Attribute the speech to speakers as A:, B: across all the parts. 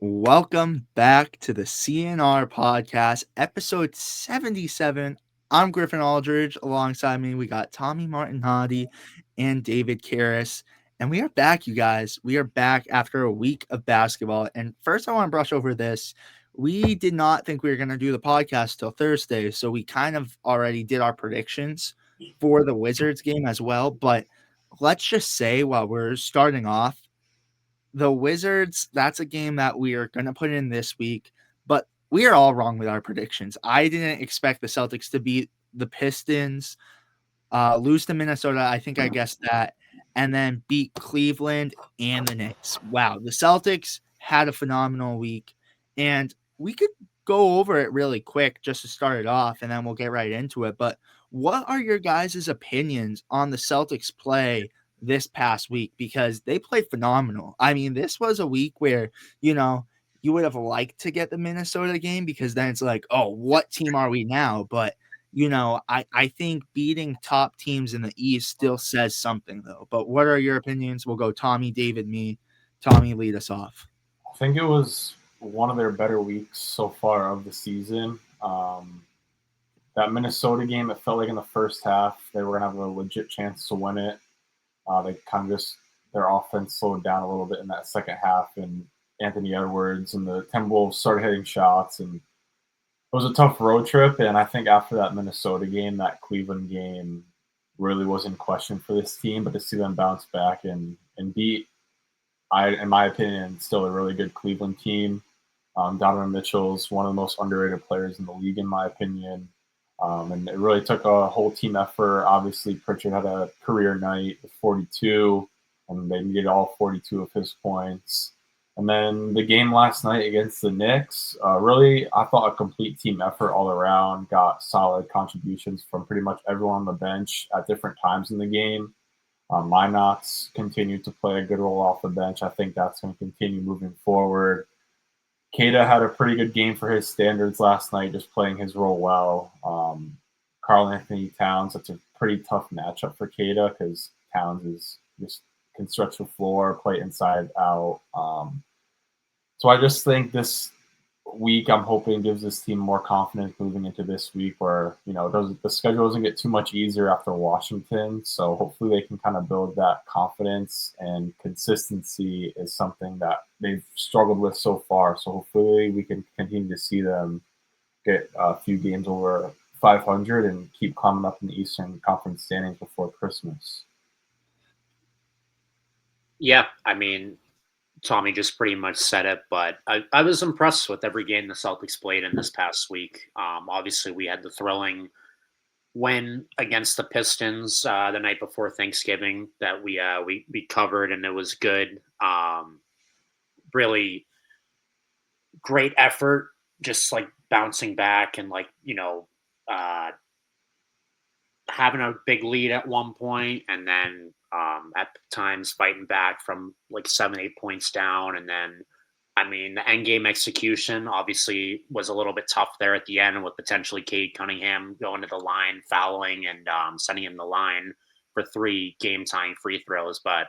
A: Welcome back to the CNR podcast, episode 77. I'm Griffin Aldrich. Alongside me, we got Tommy Martinotti and David Caires. And we are back, you guys. We are back after a week of basketball. And first, I want to brush over this. We did not think we were going to do the podcast till Thursday. So we kind of already did our predictions for the Wizards game as well. But let's just say while we're starting off, the Wizards, that's a game that we are going to put in this week, but we are all wrong with our predictions. I didn't expect the Celtics to beat the Pistons, lose to Minnesota. I think I guessed that, and then beat Cleveland and the Knicks. Wow, the Celtics had a phenomenal week, and we could go over it really quick just to start it off, and then we'll get right into it. But what are your guys' opinions on the Celtics play this past week? Because they played phenomenal. I mean, this was a week where, you would have liked to get the Minnesota game because then it's like, oh, what team are we now? But I think beating top teams in the East still says something, though. But what are your opinions? We'll go Tommy, David, me. Tommy, lead us off.
B: I think it was one of their better weeks so far of the season. That Minnesota game, it felt like in the first half they were going to have a legit chance to win it. They kind of just, their offense slowed down a little bit in that second half, and Anthony Edwards and the Timberwolves started hitting shots, and it was a tough road trip. And I think after that Minnesota game, that Cleveland game really was in question for this team, but to see them bounce back and beat, in my opinion, still a really good Cleveland team. Donovan Mitchell's one of the most underrated players in the league, in my opinion. And it really took a whole team effort. Obviously, Pritchard had a career night with 42, and they needed all 42 of his points. And then the game last night against the Knicks, really, I thought a complete team effort all around. Got solid contributions from pretty much everyone on the bench at different times in the game. Minox continued to play a good role off the bench. I think that's going to continue moving forward. Keita had a pretty good game for his standards last night, just playing his role well. Karl Anthony Towns, that's a pretty tough matchup for Keita because Towns is just can stretch the floor, play inside out. So I just think this week, I'm hoping gives this team more confidence moving into this week where, the schedule doesn't get too much easier after Washington. So hopefully they can kind of build that confidence, and consistency is something that they've struggled with so far. So hopefully we can continue to see them get a few games over 500 and keep climbing up in the Eastern Conference standings before Christmas.
C: Yeah, I mean, Tommy just pretty much said it, but I was impressed with every game the Celtics played in this past week. Obviously, we had the thrilling win against the Pistons the night before Thanksgiving that we covered, and it was good. Really great effort, just like bouncing back and having a big lead at one point, and then at times fighting back from like 7-8 points down. And then, I mean, the end game execution obviously was a little bit tough there at the end with potentially Cade Cunningham going to the line, fouling, and sending him the line for 3 game-tying free throws. But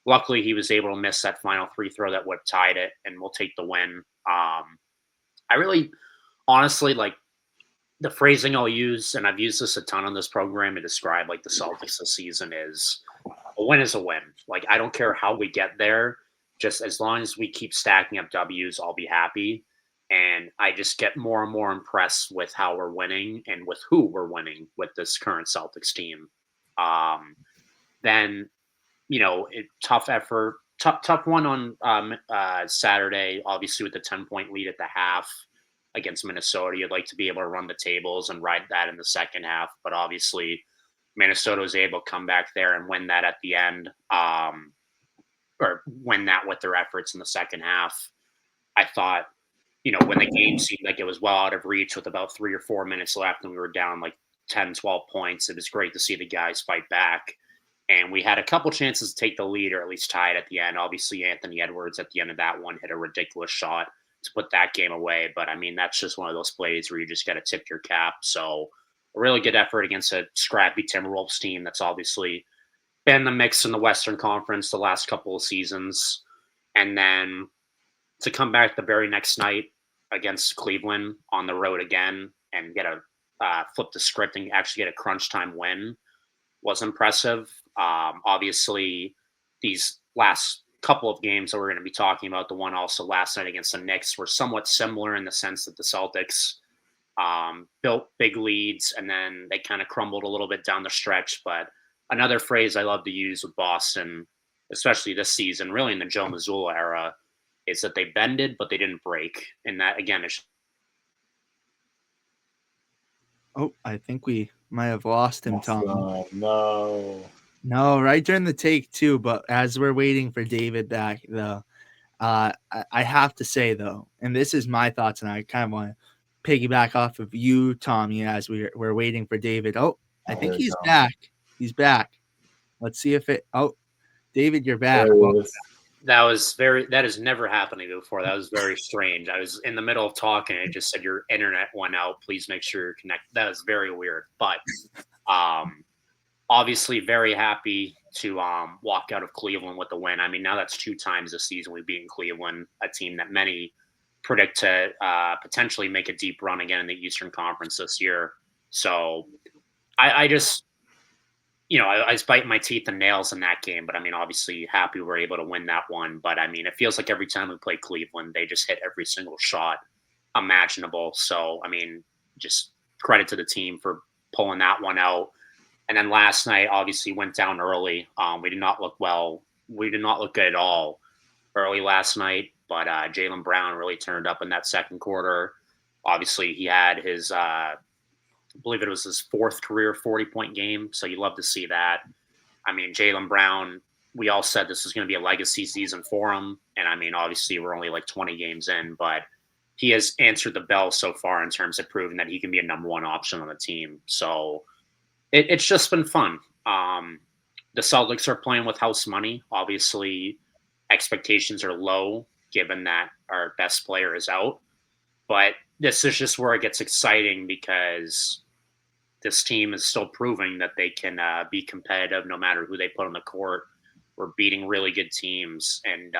C: luckily, he was able to miss that final free throw that would have tied it, and we'll take the win. I really, honestly, like, the phrasing I'll use, and I've used this a ton on this program to describe like the Celtics this season, is a win is a win. Like, I don't care how we get there, just as long as we keep stacking up W's, I'll be happy. And I just get more and more impressed with how we're winning and with who we're winning with this current Celtics team. Then, tough effort, tough one on Saturday, obviously with the 10-point lead at the half against Minnesota. You'd like to be able to run the tables and ride that in the second half, but obviously Minnesota was able to come back there and win that at the end, or win that with their efforts in the second half. I thought, when the game seemed like it was well out of reach with about 3 or 4 minutes left and we were down like 10, 12 points, it was great to see the guys fight back. And we had a couple chances to take the lead or at least tie it at the end. Obviously, Anthony Edwards at the end of that one hit a ridiculous shot to put that game away. But I mean, that's just one of those plays where you just got to tip your cap. So a really good effort against a scrappy Timberwolves team that's obviously been in the mix in the Western Conference the last couple of seasons. And then to come back the very next night against Cleveland on the road again and get a flip the script and actually get a crunch time win was impressive. Obviously, these last couple of games that we're going to be talking about, the one also last night against the Knicks, were somewhat similar in the sense that the Celtics built big leads and then they kind of crumbled a little bit down the stretch. But another phrase I love to use with Boston, especially this season, really in the Joe Mazzulla era, is that they bended, but they didn't break. And that, again, is.
A: Oh, I think we might have lost him, Tom.
B: No.
A: No, right during the take too. But as we're waiting for David back, though, I have to say though, and this is my thoughts, and I kind of want to piggyback off of you, Tommy, as we're waiting for David. Oh, I think he's back. He's back. Let's see if it. Oh, David, you're back.
C: That has never happened to me before. That was very strange. I was in the middle of talking and it just said your internet went out. Please make sure you're connected. That was very weird. But obviously very happy to walk out of Cleveland with the win. I mean, now that's 2 times this season we've beaten Cleveland, a team that many predict to potentially make a deep run again in the Eastern Conference this year. So I just, I was biting my teeth and nails in that game, but I mean, obviously happy we were able to win that one. But I mean, it feels like every time we play Cleveland, they just hit every single shot imaginable. So, I mean, just credit to the team for pulling that one out. And then last night, obviously went down early. We did not look well. We did not look good at all early last night, but Jaylen Brown really turned up in that second quarter. Obviously, he had his I believe it was his 4th career 40-point game. So you love to see that. I mean, Jaylen Brown, we all said this was going to be a legacy season for him. And I mean, obviously we're only like 20 games in, but he has answered the bell so far in terms of proving that he can be a number 1 option on the team. So it's just been fun. The Celtics are playing with house money. Obviously, expectations are low given that our best player is out. But this is just where it gets exciting because this team is still proving that they can be competitive no matter who they put on the court. We're beating really good teams, and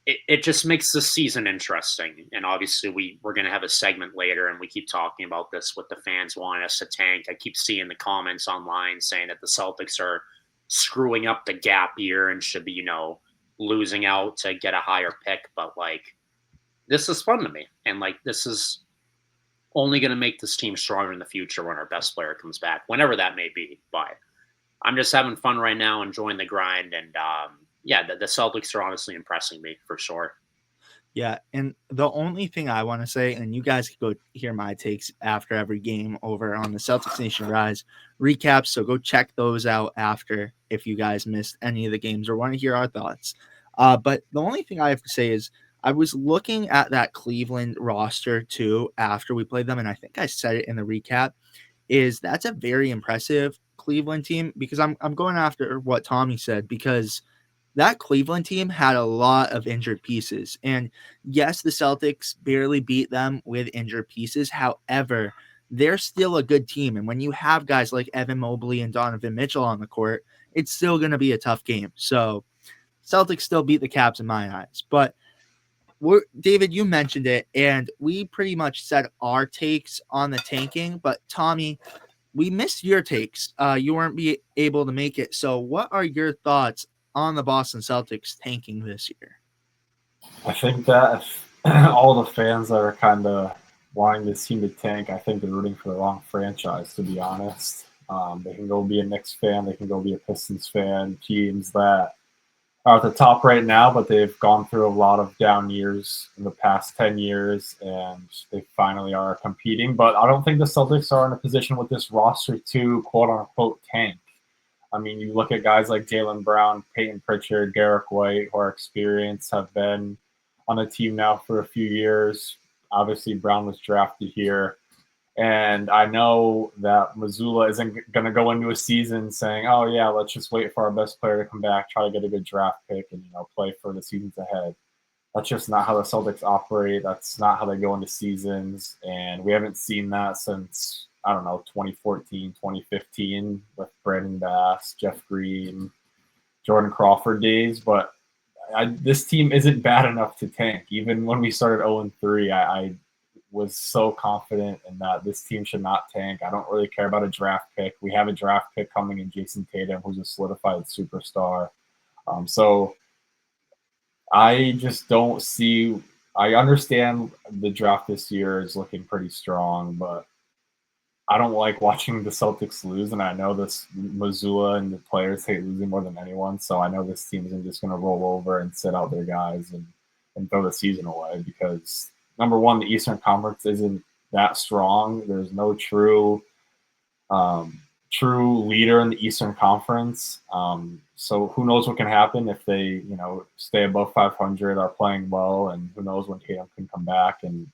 C: it just makes the season interesting. And obviously, we're going to have a segment later, and we keep talking about this with the fans wanting us to tank. I keep seeing the comments online saying that the Celtics are screwing up the gap year and should be, losing out to get a higher pick. But like, this is fun to me, and like, this is only going to make this team stronger in the future when our best player comes back, whenever that may be. But I'm just having fun right now, enjoying the grind, and the Celtics are honestly impressing me for sure.
A: Yeah, and the only thing I want to say, and you guys can go hear my takes after every game over on the Celtics Nation Rise recaps, so go check those out after if you guys missed any of the games or want to hear our thoughts. But the only thing I have to say is I was looking at that Cleveland roster too after we played them, and I think I said it in the recap, is that's a very impressive Cleveland team because I'm going after what Tommy said because that Cleveland team had a lot of injured pieces. And yes, the Celtics barely beat them with injured pieces. However, they're still a good team. And when you have guys like Evan Mobley and Donovan Mitchell on the court, it's still going to be a tough game. So Celtics still beat the Caps in my eyes. But David, you mentioned it, and we pretty much said our takes on the tanking. But Tommy, we missed your takes. You weren't able to make it. So what are your thoughts on the Boston Celtics tanking this year?
B: I think that all the fans that are kind of wanting this team to tank, I think they're rooting for the wrong franchise, to be honest. They can go be a Knicks fan. They can go be a Pistons fan. Teams that are at the top right now, but they've gone through a lot of down years in the past 10 years, and they finally are competing. But I don't think the Celtics are in a position with this roster to quote-unquote tank. I mean, you look at guys like Jaylen Brown, Peyton Pritchard, Garrick White, who are experienced, have been on the team now for a few years. Obviously, Brown was drafted here. And I know that Mazzulla isn't going to go into a season saying, oh, yeah, let's just wait for our best player to come back, try to get a good draft pick, and play for the seasons ahead. That's just not how the Celtics operate. That's not how they go into seasons. And we haven't seen that since, 2014, 2015 with Brandon Bass, Jeff Green, Jordan Crawford days. But this team isn't bad enough to tank. Even when we started 0-3, I was so confident in that this team should not tank. I don't really care about a draft pick. We have a draft pick coming in Jason Tatum, who's a solidified superstar. So I just don't see. I understand the draft this year is looking pretty strong, but I don't like watching the Celtics lose, and I know this Missoula and the players hate losing more than anyone. So I know this team isn't just going to roll over and sit out their guys and throw the season away because number one, the Eastern Conference isn't that strong. There's no true leader in the Eastern Conference. So who knows what can happen if they stay above 500, are playing well, and who knows when Tatum can come back and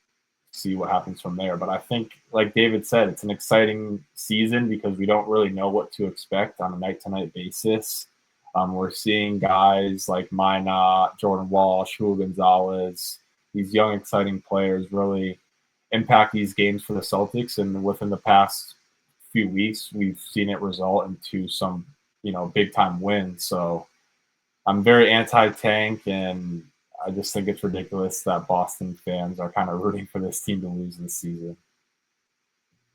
B: see what happens from there. But I think, like David said, it's an exciting season because we don't really know what to expect on a night-to-night basis. We're seeing guys like Minot, Jordan Walsh, Julio Gonzalez, these young, exciting players really impact these games for the Celtics. And within the past few weeks, we've seen it result into some, big-time wins. So I'm very anti-tank, and I just think it's ridiculous that Boston fans are kind of rooting for this team to lose this season.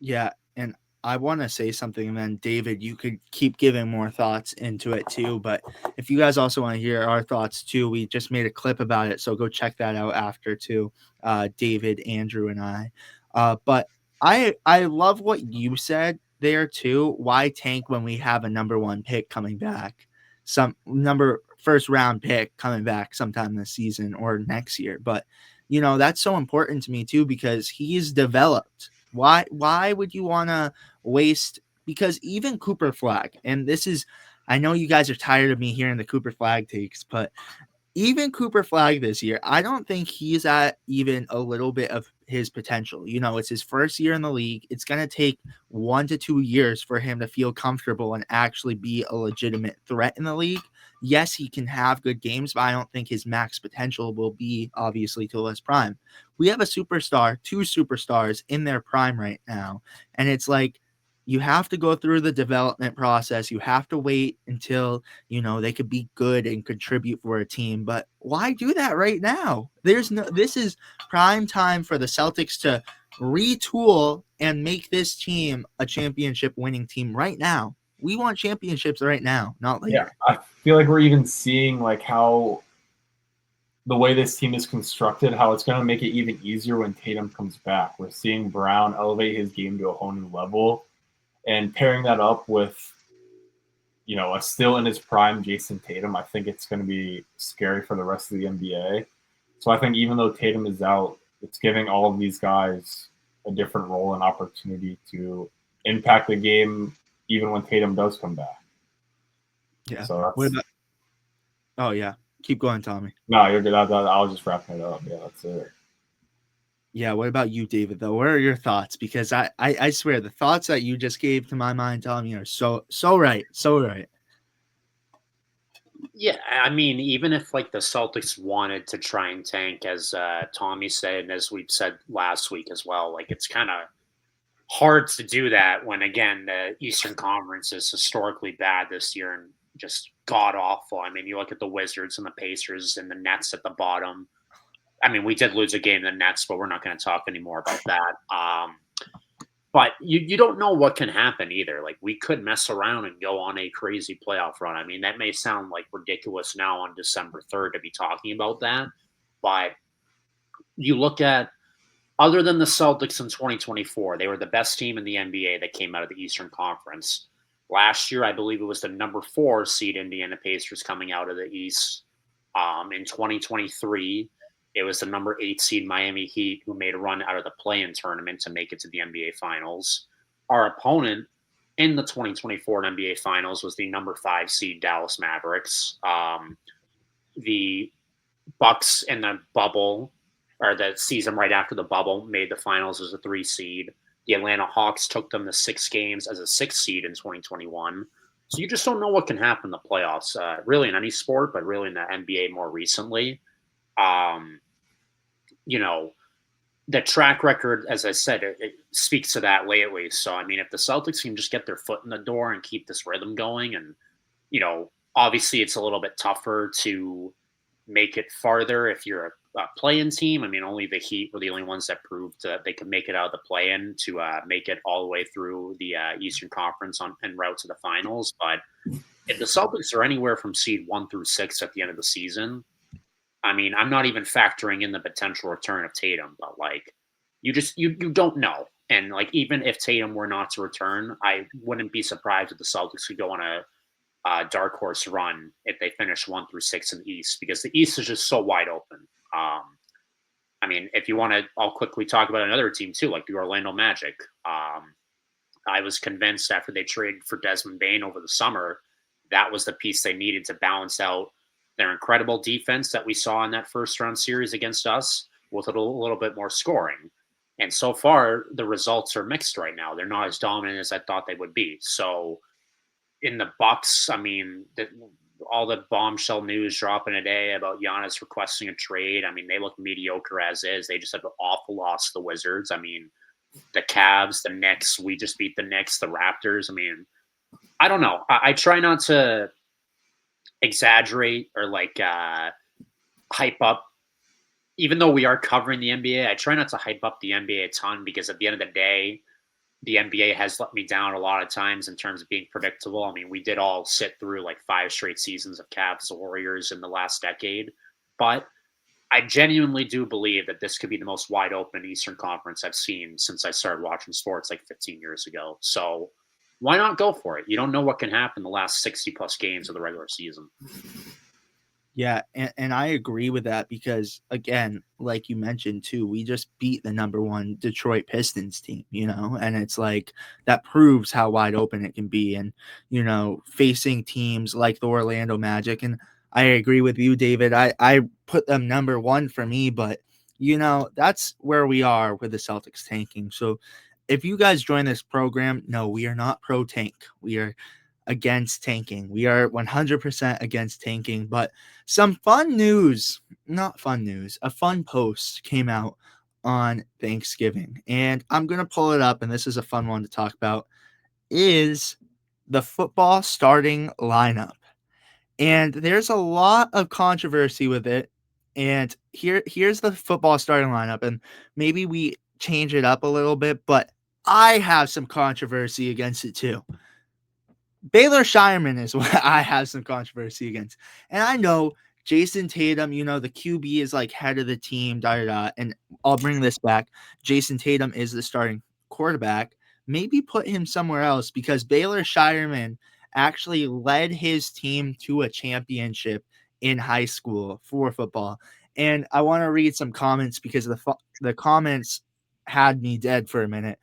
A: Yeah, and I want to say something, and then David, you could keep giving more thoughts into it too. But if you guys also want to hear our thoughts too, we just made a clip about it, so go check that out after too. David, Andrew, and I. But I love what you said there too. Why tank when we have a number one pick coming back, some number first round pick coming back sometime this season or next year? But that's so important to me too because he's developed. Why would you want to waste? Because even Cooper Flag, and this is, I know you guys are tired of me hearing the Cooper Flag takes, but even Cooper Flag this year, I don't think he's at even a little bit of his potential. It's his first year in the league. It's going to take 1 to 2 years for him to feel comfortable and actually be a legitimate threat in the league. Yes, he can have good games, but I don't think his max potential will be obviously till his prime. We have a superstar, 2 superstars in their prime right now. And it's like, you have to go through the development process. You have to wait until they could be good and contribute for a team. But why do that right now? This is prime time for the Celtics to retool and make this team a championship winning team right now. We want championships right now, not later.
B: Yeah, I feel like we're even seeing like how the way this team is constructed, how it's going to make it even easier when Tatum comes back. We're seeing Brown elevate his game to a whole new level, and pairing that up with a still in his prime Jason Tatum, I think it's going to be scary for the rest of the NBA. So I think even though Tatum is out, it's giving all of these guys a different role and opportunity to impact the game even when Tatum does come back.
A: Yeah.
B: So
A: oh yeah, keep going, Tommy.
B: No, you're good. I was just wrapping it up. Yeah, that's it.
A: Yeah, what about you, David, though? What are your thoughts? Because I swear the thoughts that you just gave to my mind, Tommy, are so right. So right.
C: Yeah, I mean, even if like the Celtics wanted to try and tank, as Tommy said, and as we've said last week as well, like it's kind of hard to do that when, again, the Eastern Conference is historically bad this year and just god awful. I mean, you look at the Wizards and the Pacers and the Nets at the bottom. I mean, we did lose a game in the Nets, but we're not going to talk anymore about that. But you don't know what can happen either. Like, we could mess around and go on a crazy playoff run. I mean, that may sound like ridiculous now on December 3rd to be talking about that. But you look at, other than the Celtics in 2024, they were the best team in the NBA that came out of the Eastern Conference. Last year, I believe it was the number 4 seed Indiana Pacers coming out of the East. In 2023, it was the number 8 seed Miami Heat who made a run out of the play-in tournament to make it to the NBA Finals. Our opponent in the 2024 NBA Finals was the number 5 seed Dallas Mavericks. The Bucks in the bubble, or the season right after the bubble, made the finals as a 3 seed. The Atlanta Hawks took them to 6 games as a 6 seed in 2021. So you just don't know what can happen in the playoffs, really in any sport, but really in the NBA more recently. The track record, as I said, it speaks to that lately. So, I mean, if the Celtics can just get their foot in the door and keep this rhythm going, and, obviously it's a little bit tougher to make it farther if you're a play-in team. I mean, only the Heat were the only ones that proved that they could make it out of the play-in to make it all the way through the Eastern Conference en route to the finals. But if the Celtics are anywhere from seed 1 through 6 at the end of the season, I mean, I'm not even factoring in the potential return of Tatum, but like, you don't know. And like, even if Tatum were not to return, I wouldn't be surprised if the Celtics could go on a dark horse run if they finish 1 through 6 in the East, because the East is just so wide open. I mean, if you want to, I'll quickly talk about another team too, like the Orlando Magic. I was convinced after they traded for Desmond Bane over the summer, that was the piece they needed to balance out their incredible defense that we saw in that first round series against us with a little bit more scoring. And so far, the results are mixed right now. They're not as dominant as I thought they would be. So in the Bucks, I mean, all the bombshell news dropping today about Giannis requesting a trade. I mean, they look mediocre as is. They just have an awful loss to the Wizards. I mean, the Cavs, the Knicks, we just beat the Knicks, the Raptors. I mean, I don't know. I try not to exaggerate or like hype up. Even though we are covering the NBA, I try not to hype up the NBA a ton, because at the end of the day, the NBA has let me down a lot of times in terms of being predictable. I mean, we did all sit through like 5 straight seasons of Cavs Warriors in the last decade, but I genuinely do believe that this could be the most wide open Eastern Conference I've seen since I started watching sports like 15 years ago. So why not go for it? You don't know what can happen the last 60 plus games of the regular season.
A: Yeah, and I agree with that because, again, like you mentioned too, we just beat the number 1 Detroit Pistons team, and it's like that proves how wide open it can be. And, facing teams like the Orlando Magic, and I agree with you, David. I put them number 1 for me, but, that's where we are with the Celtics tanking. So if you guys join this program, no, we are not pro tank. We are against tanking. We are 100% against tanking. But some fun news, not fun news, a fun post came out on Thanksgiving. And I'm going to pull it up, and this is a fun one to talk about, is the football starting lineup. And there's a lot of controversy with it. And here's the football starting lineup. And maybe we change it up a little bit, but I have some controversy against it too. Baylor Shireman is what I have some controversy against. And I know Jason Tatum, the QB is like head of the team, and I'll bring this back. Jason Tatum is the starting quarterback. Maybe put him somewhere else, because Baylor Shireman actually led his team to a championship in high school for football. And I want to read some comments, because the comments had me dead for a minute.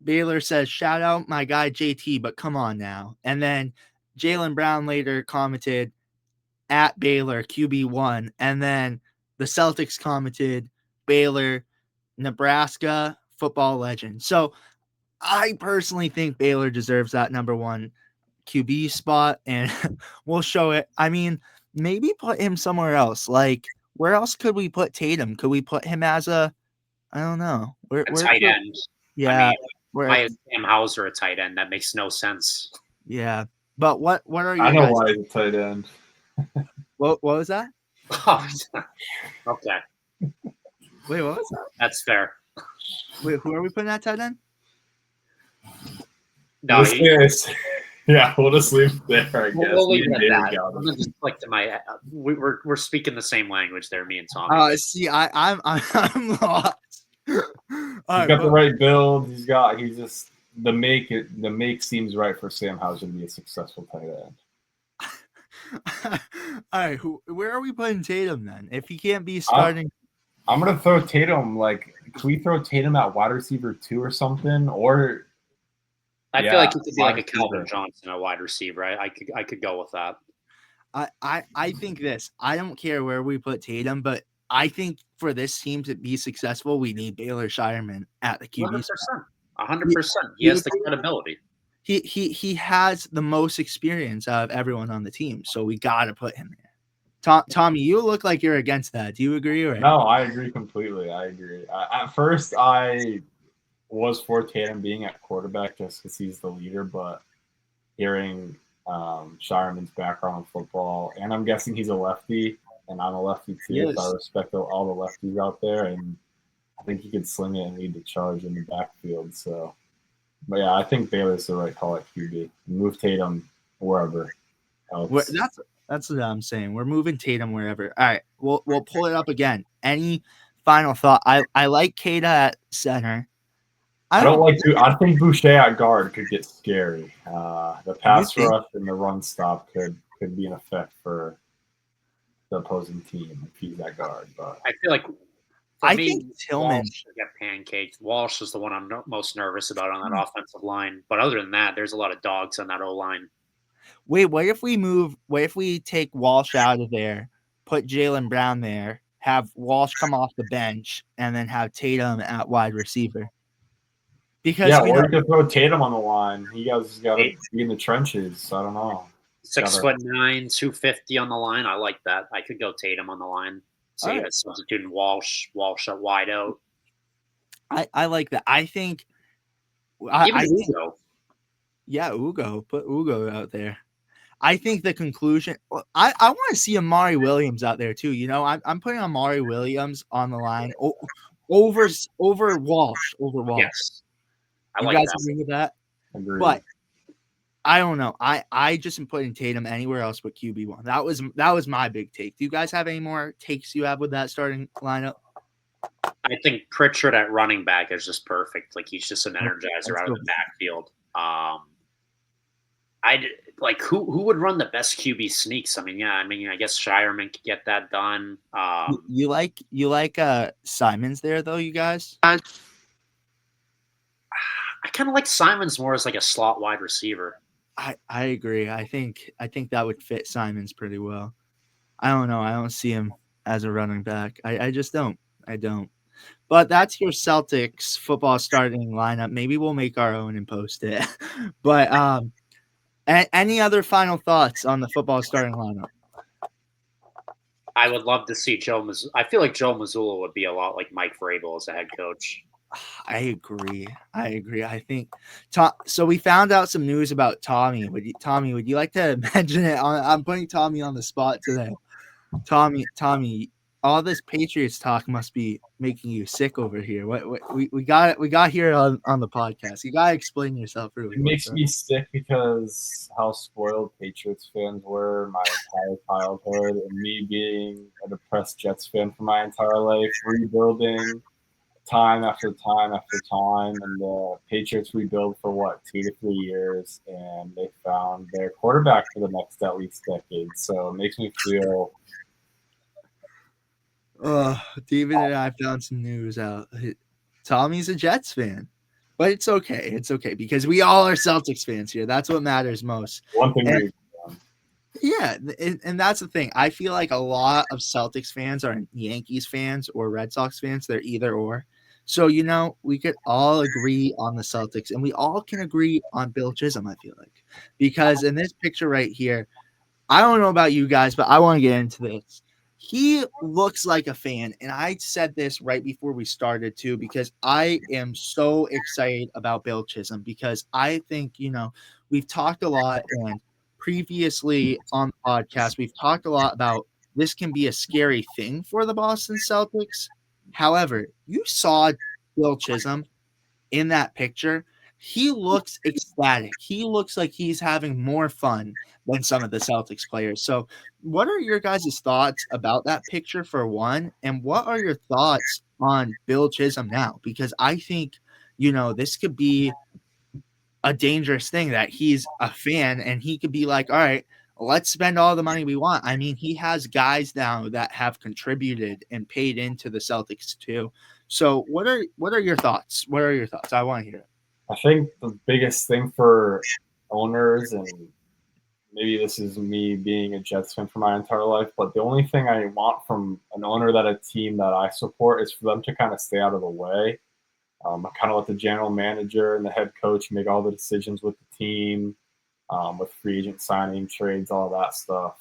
A: Baylor says, shout out my guy JT, but come on now. And then Jaylen Brown later commented, at Baylor QB1. And then the Celtics commented, Baylor, Nebraska football legend. So I personally think Baylor deserves that number 1 QB spot, and we'll show it. I mean, maybe put him somewhere else. Like, where else could we put Tatum? Could we put him as I don't know.
C: A tight end.
A: Yeah.
C: I mean, why is Sam Hauser a tight end? That makes no sense.
A: Yeah. But what are your
B: I know
A: guys?
B: why he's a tight end.
A: What was that?
C: Oh, okay.
A: Wait, what was that?
C: That's fair.
A: Wait, who are we putting at tight end?
C: No,
B: yeah, we'll just leave it there, I guess.
C: We'll leave it at that. I'm gonna just click to my. We're speaking the same language there, me and Tommy.
A: See, I'm lost.
B: He's got the right build. He's just the make seems right for Sam Hauser to be a successful tight
A: end. All right, where are we putting Tatum then? If he can't be starting,
B: I'm gonna throw Tatum. Like, can we throw Tatum at wide receiver 2 or something? Or
C: I feel like he could be like a Calvin Johnson, a wide receiver. I could go with that.
A: I think this. I don't care where we put Tatum, but I think for this team to be successful, we need Baylor Shireman at the QB.
C: 100%. He has the credibility.
A: He has the most experience out of everyone on the team, so we got to put him there. Tommy, you look like you're against that. Do you agree? Or
B: no, I agree completely. I agree. At first, I was for Tatum being at quarterback just because he's the leader, but hearing Shireman's background in football, and I'm guessing he's a lefty, and I'm a lefty too, so I respect all the lefties out there, and I think he could sling it and lead the charge in the backfield. So, but yeah, I think Baylor's the right call at QB. Move Tatum wherever else.
A: That's what I'm saying. We're moving Tatum wherever. All right, we'll pull it up again. Any final thought? I like Kata at center.
B: I think Boucher at guard could get scary. The pass rush and the run stop could be an effect for the opposing team if he's at guard. But
C: I feel like
A: I think Tillman
C: Walsh should get pancaked. Walsh is the one I'm most nervous about on that offensive line. But other than that, there's a lot of dogs on that O line.
A: Wait, what if we take Walsh out of there, put Jaylen Brown there, have Walsh come off the bench, and then have Tatum at wide receiver? Because
B: or you could throw Tatum on the line. He guys got to be in the trenches. I don't know.
C: 6'9", 250 on the line. I like that. I could go Tatum on the line. Say that substituting Walsh at wide out.
A: I like that. I think
C: Ugo.
A: Yeah, Ugo. Put Ugo out there. I think the conclusion. I want to see Amari Williams out there too. You know, I'm putting Amari Williams on the line over Walsh.
C: Yes,
A: you guys agree with that?
B: Agreed.
A: But I don't know. I just am putting Tatum anywhere else but QB1. That was my big take. Do you guys have any more takes you have with that starting lineup?
C: I think Pritchard at running back is just perfect. Like he's just an energizer out of the backfield. Who would run the best QB sneaks? I guess Shireman could get that done.
A: You like Simons there though, you guys?
C: I kind of like Simons more as like a slot wide receiver.
A: I agree. I think that would fit Simons pretty well. I don't know. I don't see him as a running back. I just don't. I don't. But that's your Celtics football starting lineup. Maybe we'll make our own and post it. But any other final thoughts on the football starting lineup?
C: I would love to see Joe Mazzulla. I feel like Joe Mazzulla would be a lot like Mike Vrabel as a head coach.
A: I agree. I think so. We found out some news about Tommy. Would you like to mention it? I'm putting Tommy on the spot today. Tommy, all this Patriots talk must be making you sick over here. What we got here on the podcast. You gotta explain yourself really.
B: It makes me sick because how spoiled Patriots fans were my entire childhood, and me being a depressed Jets fan for my entire life, rebuilding time after time after time, and the Patriots rebuild for 2 to 3 years, and they found their quarterback for the next at least decade. So it makes me feel.
A: David and I found some news out. Tommy's a Jets fan, but it's okay. It's okay because we all are Celtics fans here. That's what matters most.
B: One thing.
A: Yeah, and that's the thing. I feel like a lot of Celtics fans are Yankees fans or Red Sox fans. They're either or. So, we could all agree on the Celtics, and we all can agree on Bill Chisholm, I feel like. Because in this picture right here, I don't know about you guys, but I want to get into this. He looks like a fan, and I said this right before we started, too, because I am so excited about Bill Chisholm because I think, we've talked a lot, and previously on the podcast, we've talked a lot about this can be a scary thing for the Boston Celtics. However, you saw Bill Chisholm in that picture. He looks ecstatic. He looks like he's having more fun than some of the Celtics players. So what are your guys' thoughts about that picture for one? And what are your thoughts on Bill Chisholm now? Because I think, this could be a dangerous thing that he's a fan and he could be like, all right, let's spend all the money we want. I mean, he has guys now that have contributed and paid into the Celtics too. So what are your thoughts? What are your thoughts? I want to hear it.
B: I think the biggest thing for owners, and maybe this is me being a Jets fan for my entire life, but the only thing I want from an owner that a team that I support is for them to kind of stay out of the way. I kind of let the general manager and the head coach make all the decisions with the team, with free agent signing, trades, all that stuff.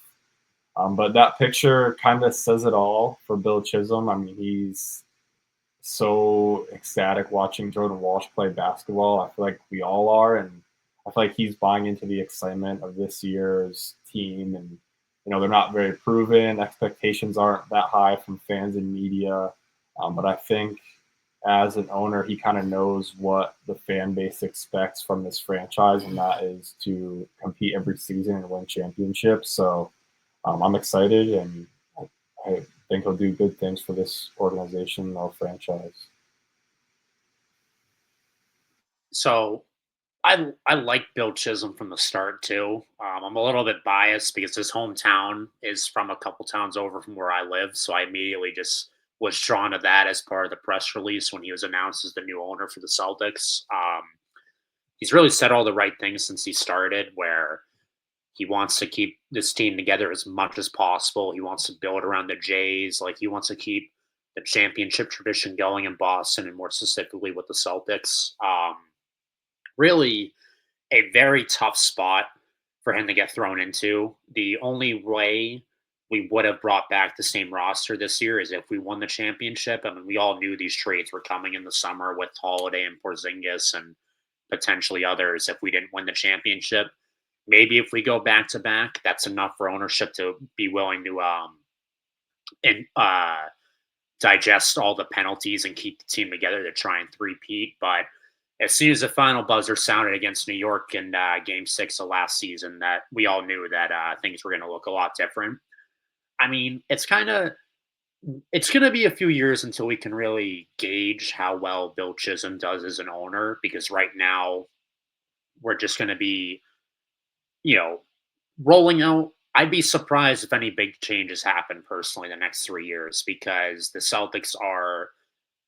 B: But that picture kind of says it all for Bill Chisholm. I mean, he's so ecstatic watching Jordan Walsh play basketball. I feel like we all are, and I feel like he's buying into the excitement of this year's team, and they're not very proven. Expectations aren't that high from fans and media. But I think as an owner, he kind of knows what the fan base expects from this franchise, and that is to compete every season and win championships. So I'm excited, and I think he'll do good things for this organization or franchise.
C: So I like Bill Chisholm from the start too. I'm a little bit biased because his hometown is from a couple towns over from where I live, so I immediately just was drawn to that as part of the press release when he was announced as the new owner for the Celtics. He's really said all the right things since he started, where he wants to keep this team together as much as possible. He wants to build around the Jays, like he wants to keep the championship tradition going in Boston, and more specifically with the Celtics. Really a very tough spot for him to get thrown into. The only way we would have brought back the same roster this year is if we won the championship. I mean, we all knew these trades were coming in the summer with Holiday and Porzingis and potentially others if we didn't win the championship. Maybe if we go back to back, that's enough for ownership to be willing to and digest all the penalties and keep the team together to try and three-peat. But as soon as the final buzzer sounded against New York in Game 6 of last season, that we all knew that things were going to look a lot different. I mean, it's going to be a few years until we can really gauge how well Bill Chisholm does as an owner, because right now we're just going to be, you know, rolling out. I'd be surprised if any big changes happen personally the next 3 years, because the Celtics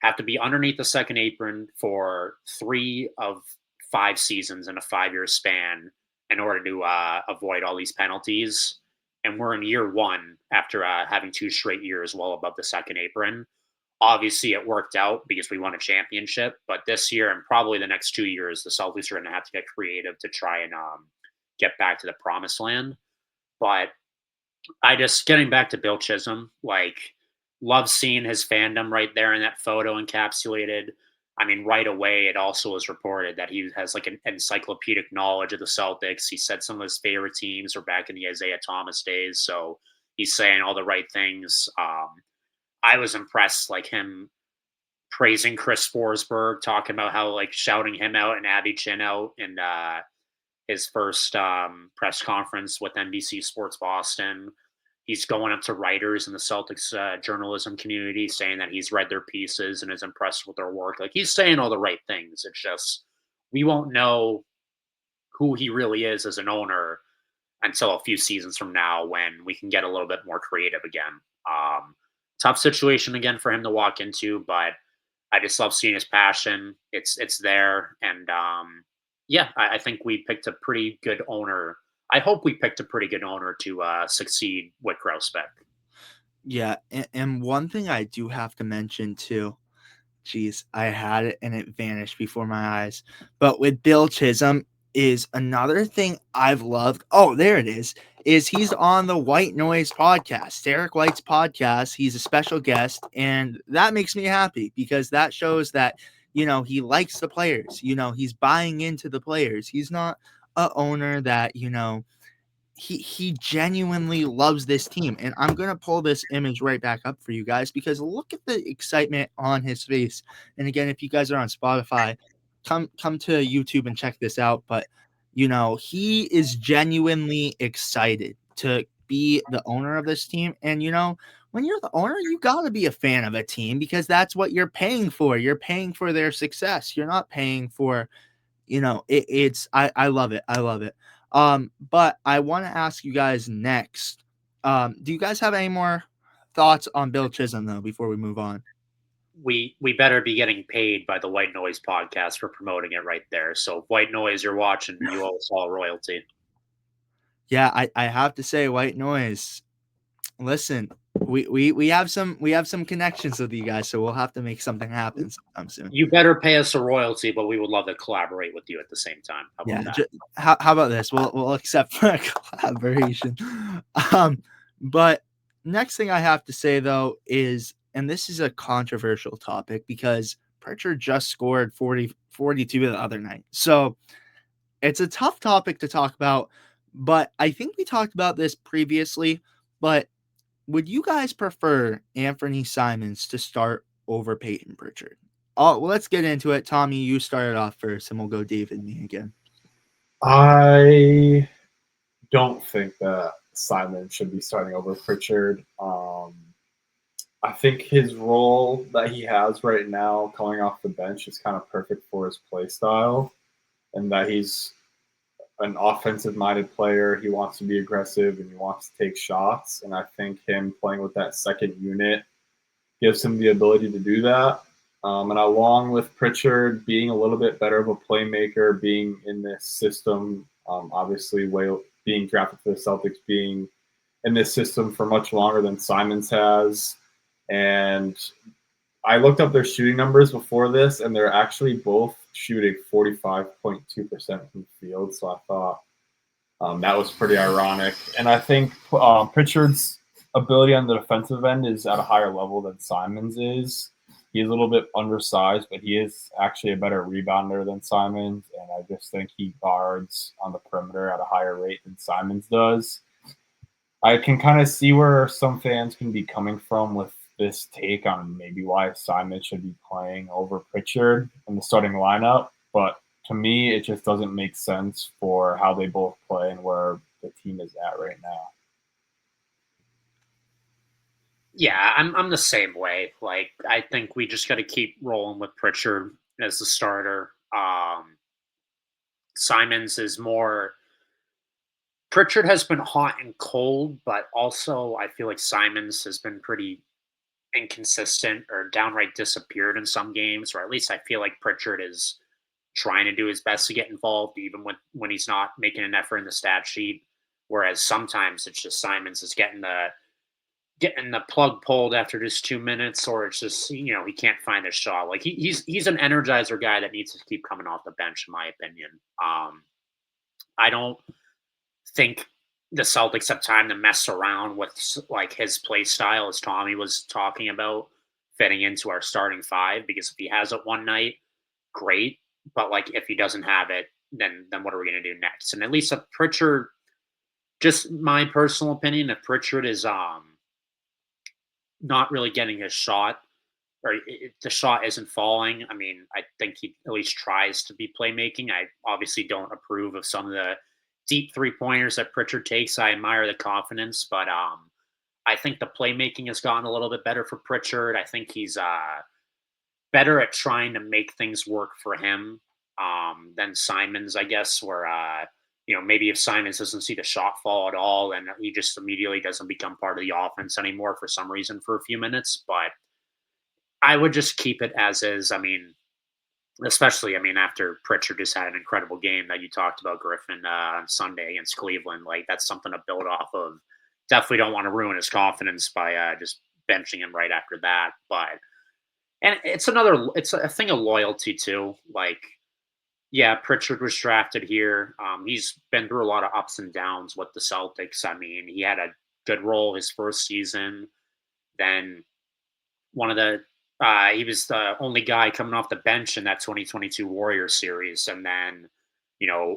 C: have to be underneath the second apron for 3 of 5 seasons in a 5-year span in order to avoid all these penalties. And we're in year one after having 2 straight years well above the second apron. Obviously, it worked out because we won a championship. But this year and probably the next 2 years, the Celtics are going to have to get creative to try and get back to the promised land. But I just getting back to Bill Chisholm, like, love seeing his fandom right there in that photo encapsulated. I mean, right away, it also was reported that he has like an encyclopedic knowledge of the Celtics. He said some of his favorite teams are back in the Isaiah Thomas days, so he's saying all the right things. I was impressed, like him praising Chris Forsberg, talking about how like shouting him out and Abby Chin out in his first press conference with NBC Sports Boston. He's going up to writers in the Celtics journalism community saying that he's read their pieces and is impressed with their work. Like, he's saying all the right things. It's just we won't know who he really is as an owner until a few seasons from now, when we can get a little bit more creative again. Tough situation again for him to walk into, but I just love seeing his passion. It's there, and yeah, I think we picked a pretty good owner. I hope we picked a pretty good owner to succeed with Grousbeck.
A: Yeah, and one thing I do have to mention too, geez, I had it and it vanished before my eyes. But with Bill Chisholm is another thing I've loved. Oh, there it is he's on the White Noise podcast, Derek White's podcast. He's a special guest, and that makes me happy because that shows that, he likes the players. He's buying into the players. He's not a owner that, he genuinely loves this team. And I'm going to pull this image right back up for you guys because look at the excitement on his face. And again, if you guys are on Spotify, come to YouTube and check this out. But he is genuinely excited to be the owner of this team. And when you're the owner, you got to be a fan of a team because that's what you're paying for. You're paying for their success. You're not paying for, I love it. I love it. But I want to ask you guys next. Do you guys have any more thoughts on Bill Chisholm though before we move on?
C: We better be getting paid by the White Noise podcast for promoting it right there. So White Noise, you're watching, you owe us all royalty.
A: Yeah, I have to say, White Noise. Listen, we have some connections with you guys, so we'll have to make something happen sometime soon.
C: You better pay us a royalty, but we would love to collaborate with you at the same time. How about that?
A: How about this? We'll accept for a collaboration. But next thing I have to say though is, and this is a controversial topic because Pritchard just scored 42 the other night, so it's a tough topic to talk about. But I think we talked about this previously, but would you guys prefer Anthony Simons to start over Peyton Pritchard? Oh, well, let's get into it. Tommy, you started off first, and we'll go David and me again.
B: I don't think that Simon should be starting over Pritchard. I think his role that he has right now, coming off the bench, is kind of perfect for his play style, and that he's an offensive-minded player. He wants to be aggressive and he wants to take shots. And I think him playing with that second unit gives him the ability to do that. And along with Pritchard being a little bit better of a playmaker, being in this system, obviously being drafted to the Celtics, being in this system for much longer than Simons has. And I looked up their shooting numbers before this, and they're actually both shooting 45.2% from the field. So I thought that was pretty ironic. And I think Pritchard's ability on the defensive end is at a higher level than Simons is. He's a little bit undersized, but he is actually a better rebounder than Simons. And I just think he guards on the perimeter at a higher rate than Simons does. I can kind of see where some fans can be coming from with this take on maybe why Simon should be playing over Pritchard in the starting lineup. But to me, it just doesn't make sense for how they both play and where the team is at right now.
C: Yeah, I'm the same way. Like, I think we just got to keep rolling with Pritchard as the starter. Simons is more. Pritchard has been hot and cold, but also I feel like Simons has been pretty inconsistent or downright disappeared in some games, or at least I feel like Pritchard is trying to do his best to get involved, even when he's not making an effort in the stat sheet. Whereas sometimes it's just Simons is getting the plug pulled after just 2 minutes, or it's just he can't find a shot. Like he's an energizer guy that needs to keep coming off the bench, in my opinion. I don't think the Celtics have time to mess around with like his play style, as Tommy was talking about, fitting into our starting five. Because if he has it one night, great. But like if he doesn't have it, then what are we going to do next? And at least if Pritchard, just my personal opinion, if Pritchard is not really getting his shot, or the shot isn't falling, I mean, I think he at least tries to be playmaking. I obviously don't approve of some of the deep 3-pointers that Pritchard takes. I admire the confidence, but I think the playmaking has gotten a little bit better for Pritchard. I think he's better at trying to make things work for him than Simons, I guess, where maybe if Simons doesn't see the shot fall at all, then he just immediately doesn't become part of the offense anymore for some reason for a few minutes. But I would just keep it as is. I mean, especially, after Pritchard just had an incredible game that you talked about, Griffin, on Sunday against Cleveland. Like, that's something to build off of. Definitely don't want to ruin his confidence by just benching him right after that. But and it's a thing of loyalty too. Like, yeah, Pritchard was drafted here. He's been through a lot of ups and downs with the Celtics. I mean, he had a good role his first season. Then one of the he was the only guy coming off the bench in that 2022 Warriors series, and then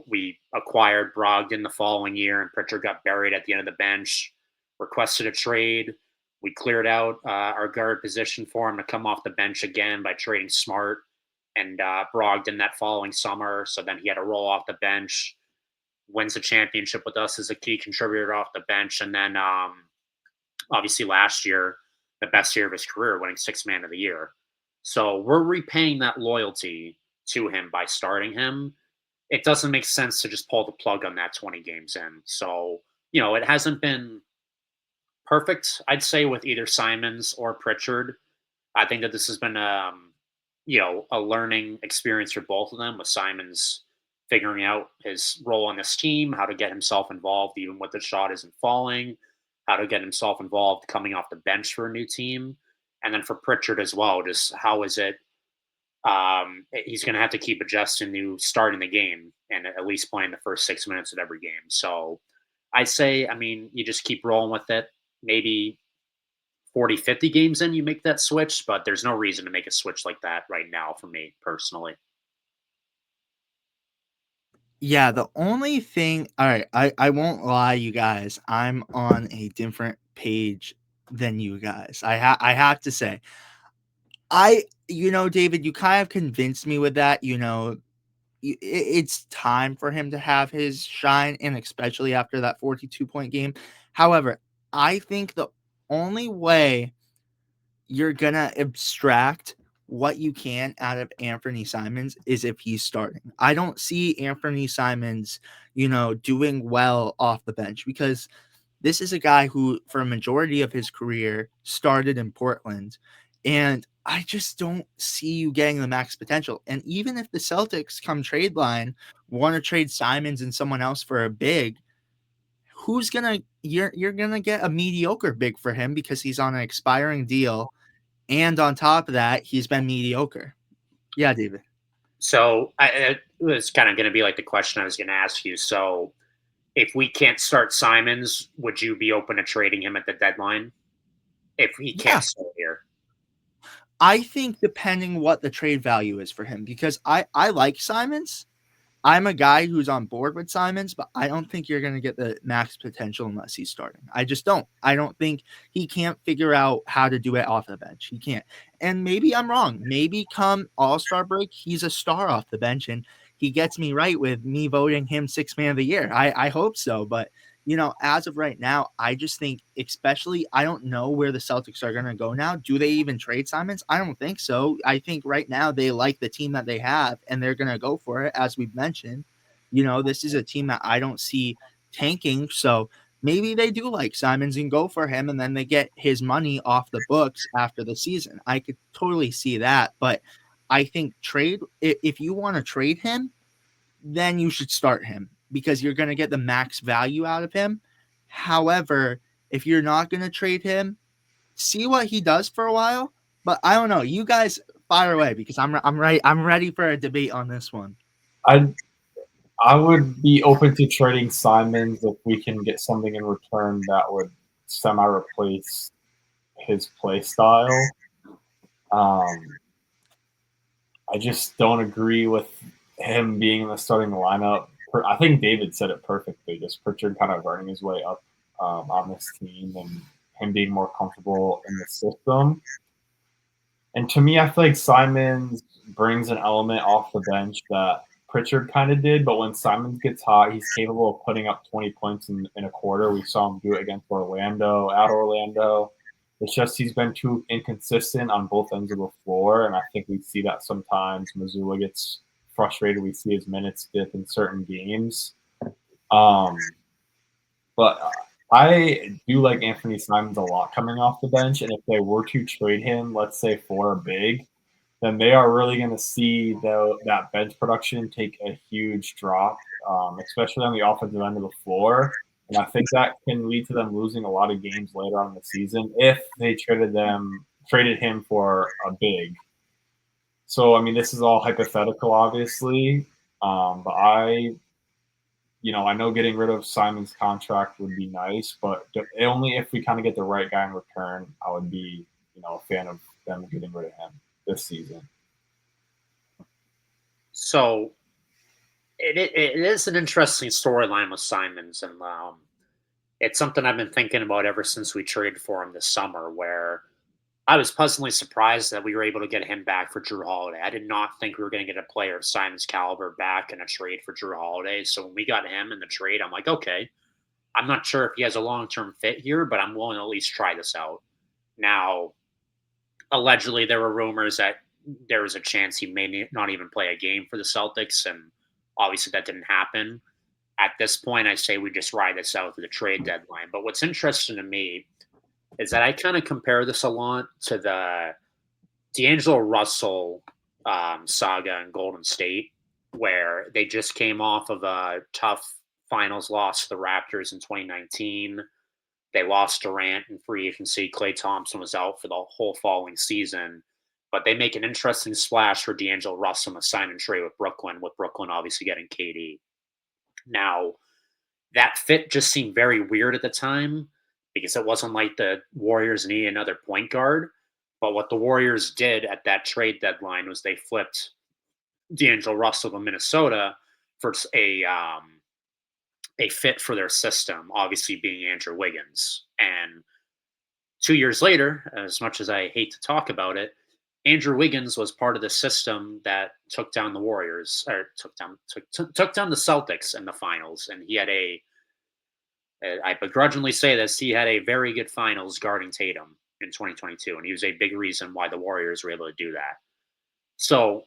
C: we acquired Brogdon the following year, and Pritchard got buried at the end of the bench. Requested a trade. We cleared out our guard position for him to come off the bench again by trading Smart and Brogdon that following summer. So then he had to roll off the bench. Wins the championship with us as a key contributor off the bench, and then obviously last year, the best year of his career, winning Sixth Man of the Year. So we're repaying that loyalty to him by starting him. It doesn't make sense to just pull the plug on that 20 games in. So, it hasn't been perfect, I'd say, with either Simons or Pritchard. I think that this has been, a learning experience for both of them, with Simons figuring out his role on this team, how to get himself involved even when the shot isn't falling, how to get himself involved coming off the bench for a new team. And then for Pritchard as well, just how is it? He's going to have to keep adjusting to starting the game and at least playing the first 6 minutes of every game. So I say, you just keep rolling with it. Maybe 40, 50 games in, you make that switch, but there's no reason to make a switch like that right now for me personally.
A: Yeah, the only thing, all right, I won't lie, you guys. I'm on a different page than you guys. I have to say. David, you kind of convinced me with that, it's time for him to have his shine, and especially after that 42-point game. However, I think the only way you're gonna abstract what you can out of Anthony Simons is if he's starting. I don't see Anthony Simons, doing well off the bench, because this is a guy who, for a majority of his career, started in Portland. And I just don't see you getting the max potential. And even if the Celtics come trade line want to trade Simons and someone else for a big, you're gonna get a mediocre big for him because he's on an expiring deal. And on top of that, he's been mediocre. Yeah, David.
C: So it was kind of going to be like the question I was going to ask you. So if we can't start Simons, would you be open to trading him at the deadline if he
A: Yeah.
C: can't stay here?
A: I think depending what the trade value is for him, because I like Simons. I'm a guy who's on board with Simons, but I don't think you're going to get the max potential unless he's starting. I just don't. I don't think he can't figure out how to do it off the bench. He can't. And maybe I'm wrong. Maybe come All-Star break, he's a star off the bench and he gets me right with me voting him sixth man of the year. I hope so. But, as of right now, I just think, especially, I don't know where the Celtics are going to go now. Do they even trade Simons? I don't think so. I think right now they like the team that they have and they're going to go for it, as we've mentioned. This is a team that I don't see tanking. So maybe they do like Simons and go for him, and then they get his money off the books after the season. I could totally see that. But I think if you want to trade him, then you should start him because you're going to get the max value out of him. However, if you're not going to trade him, see what he does for a while. But I don't know. You guys fire away because I'm ready for a debate on this one.
B: I would be open to trading Simons if we can get something in return that would semi replace his play style. I just don't agree with him being in the starting lineup. I think David said it perfectly. Just Pritchard kind of earning his way up on this team and him being more comfortable in the system. And to me, I feel like Simons brings an element off the bench that Pritchard kind of did. But when Simons gets hot, he's capable of putting up 20 points in a quarter. We saw him do it against Orlando, at Orlando. It's just he's been too inconsistent on both ends of the floor, and I think we see that sometimes. Missoula gets frustrated. We see his minutes dip in certain games. But I do like Anthony Simons a lot coming off the bench, and if they were to trade him, let's say for a big, then they are really going to see that bench production take a huge drop, especially on the offensive end of the floor. And I think that can lead to them losing a lot of games later on in the season if they traded him for a big. So I mean, this is all hypothetical, obviously, but I know getting rid of Simon's contract would be nice, but only if we kind of get the right guy in return. I would be, a fan of them getting rid of him this season.
C: So it is an interesting storyline with Simons, and it's something I've been thinking about ever since we traded for him this summer, where I was pleasantly surprised that we were able to get him back for Drew Holiday. I did not think we were going to get a player of Simon's caliber back in a trade for Drew Holiday. So when we got him in the trade, I'm like, okay, I'm not sure if he has a long-term fit here, but I'm willing to at least try this out. Now, allegedly, there were rumors that there was a chance he may not even play a game for the Celtics, and obviously that didn't happen. At this point, I say we just ride this out to the trade deadline. But what's interesting to me is that I kind of compare this a lot to the D'Angelo Russell saga in Golden State, where they just came off of a tough finals loss to the Raptors in 2019. They lost Durant in free agency. Klay Thompson was out for the whole following season. But they make an interesting splash for D'Angelo Russell in a sign and trade with Brooklyn obviously getting KD. Now, that fit just seemed very weird at the time because it wasn't like the Warriors needed another point guard. But what the Warriors did at that trade deadline was they flipped D'Angelo Russell to Minnesota, for a fit for their system, obviously being Andrew Wiggins. And 2 years later, as much as I hate to talk about it, Andrew Wiggins was part of the system that took down the Warriors, or took down the Celtics in the finals, and he had I begrudgingly say this, he had a very good finals guarding Tatum in 2022, and he was a big reason why the Warriors were able to do that. So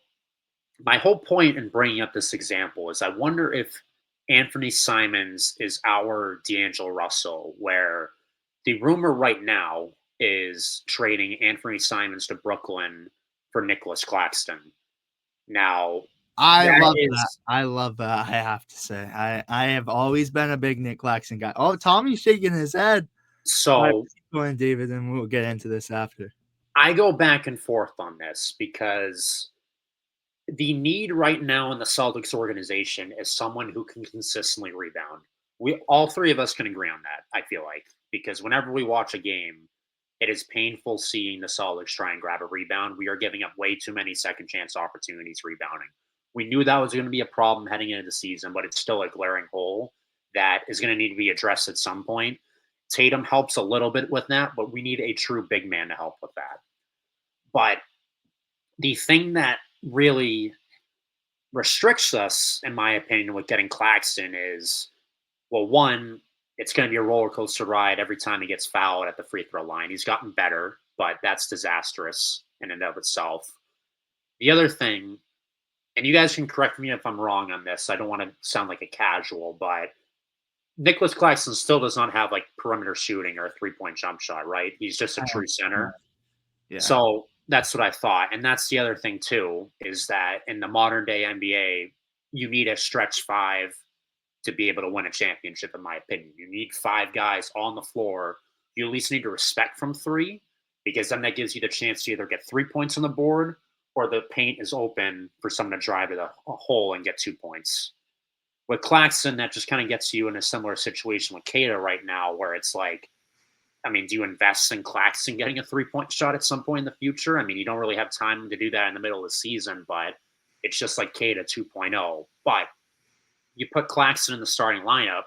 C: my whole point in bringing up this example is I wonder if Anthony Simons is our D'Angelo Russell, where the rumor right now is trading Anthony Simons to Brooklyn for Nicholas Claxton. Now,
A: I
C: that
A: love that.
C: is
A: I love that. I have to say, I have always been a big Nick Claxton guy. Oh, Tommy's shaking his head. All right,
C: so.
A: keep going, David, and we'll get into this after.
C: I go back and forth on this because the need right now in the Celtics organization is someone who can consistently rebound. We all three of us can agree on that, I feel like, because whenever we watch a game, it is painful seeing the Celtics try and grab a rebound. We are giving up way too many second chance opportunities rebounding. We knew that was going to be a problem heading into the season, but it's still a glaring hole that is going to need to be addressed at some point. Tatum helps a little bit with that, but we need a true big man to help with that. But the thing that really restricts us, in my opinion, with getting Claxton is, well, one, it's going to be a roller coaster ride every time he gets fouled at the free throw line. He's gotten better, but that's disastrous in and of itself. The other thing, and you guys can correct me if I'm wrong on this, I don't want to sound like a casual, but Nicholas Claxton still does not have like perimeter shooting or a 3-point jump shot, right? He's just a true center.
A: Yeah.
C: So that's what I thought. And that's the other thing, too, is that in the modern day NBA, you need a stretch five to be able to win a championship, in my opinion. You need five guys on the floor. You at least need to respect from three, because then that gives you the chance to either get 3 points on the board or the paint is open for someone to drive to the hole and get 2 points. With Claxton, that just kind of gets you in a similar situation with Caires right now, where it's like, I mean, do you invest in Claxton getting a 3-point shot at some point in the future? I mean, you don't really have time to do that in the middle of the season, but it's just like Caires 2.0. But you put Claxton in the starting lineup,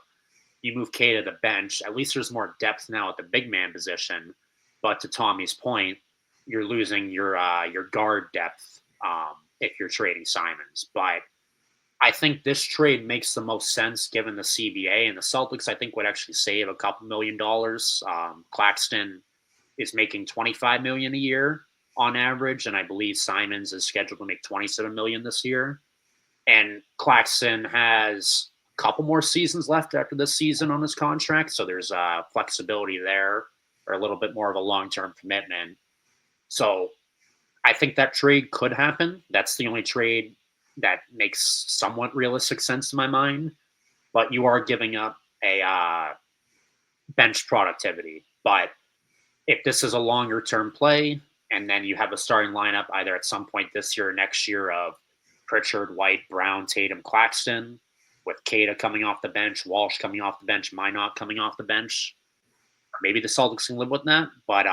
C: you move Caires to the bench. At least there's more depth now at the big man position. But to Tommy's point, you're losing your guard depth if you're trading Simons. But I think this trade makes the most sense given the CBA, and the Celtics, I think, would actually save a couple $1 million. Claxton is making $25 million a year on average, and I believe Simons is scheduled to make $27 million this year. And Claxton has a couple more seasons left after this season on his contract, so there's flexibility there, or a little bit more of a long-term commitment. So I think that trade could happen. That's the only trade that makes somewhat realistic sense in my mind. But you are giving up a bench productivity. But if this is a longer term play, and then you have a starting lineup either at some point this year or next year of Pritchard, White, Brown, Tatum, Claxton, with Cada coming off the bench, Walsh coming off the bench, Minot coming off the bench, maybe the Celtics can live with that. But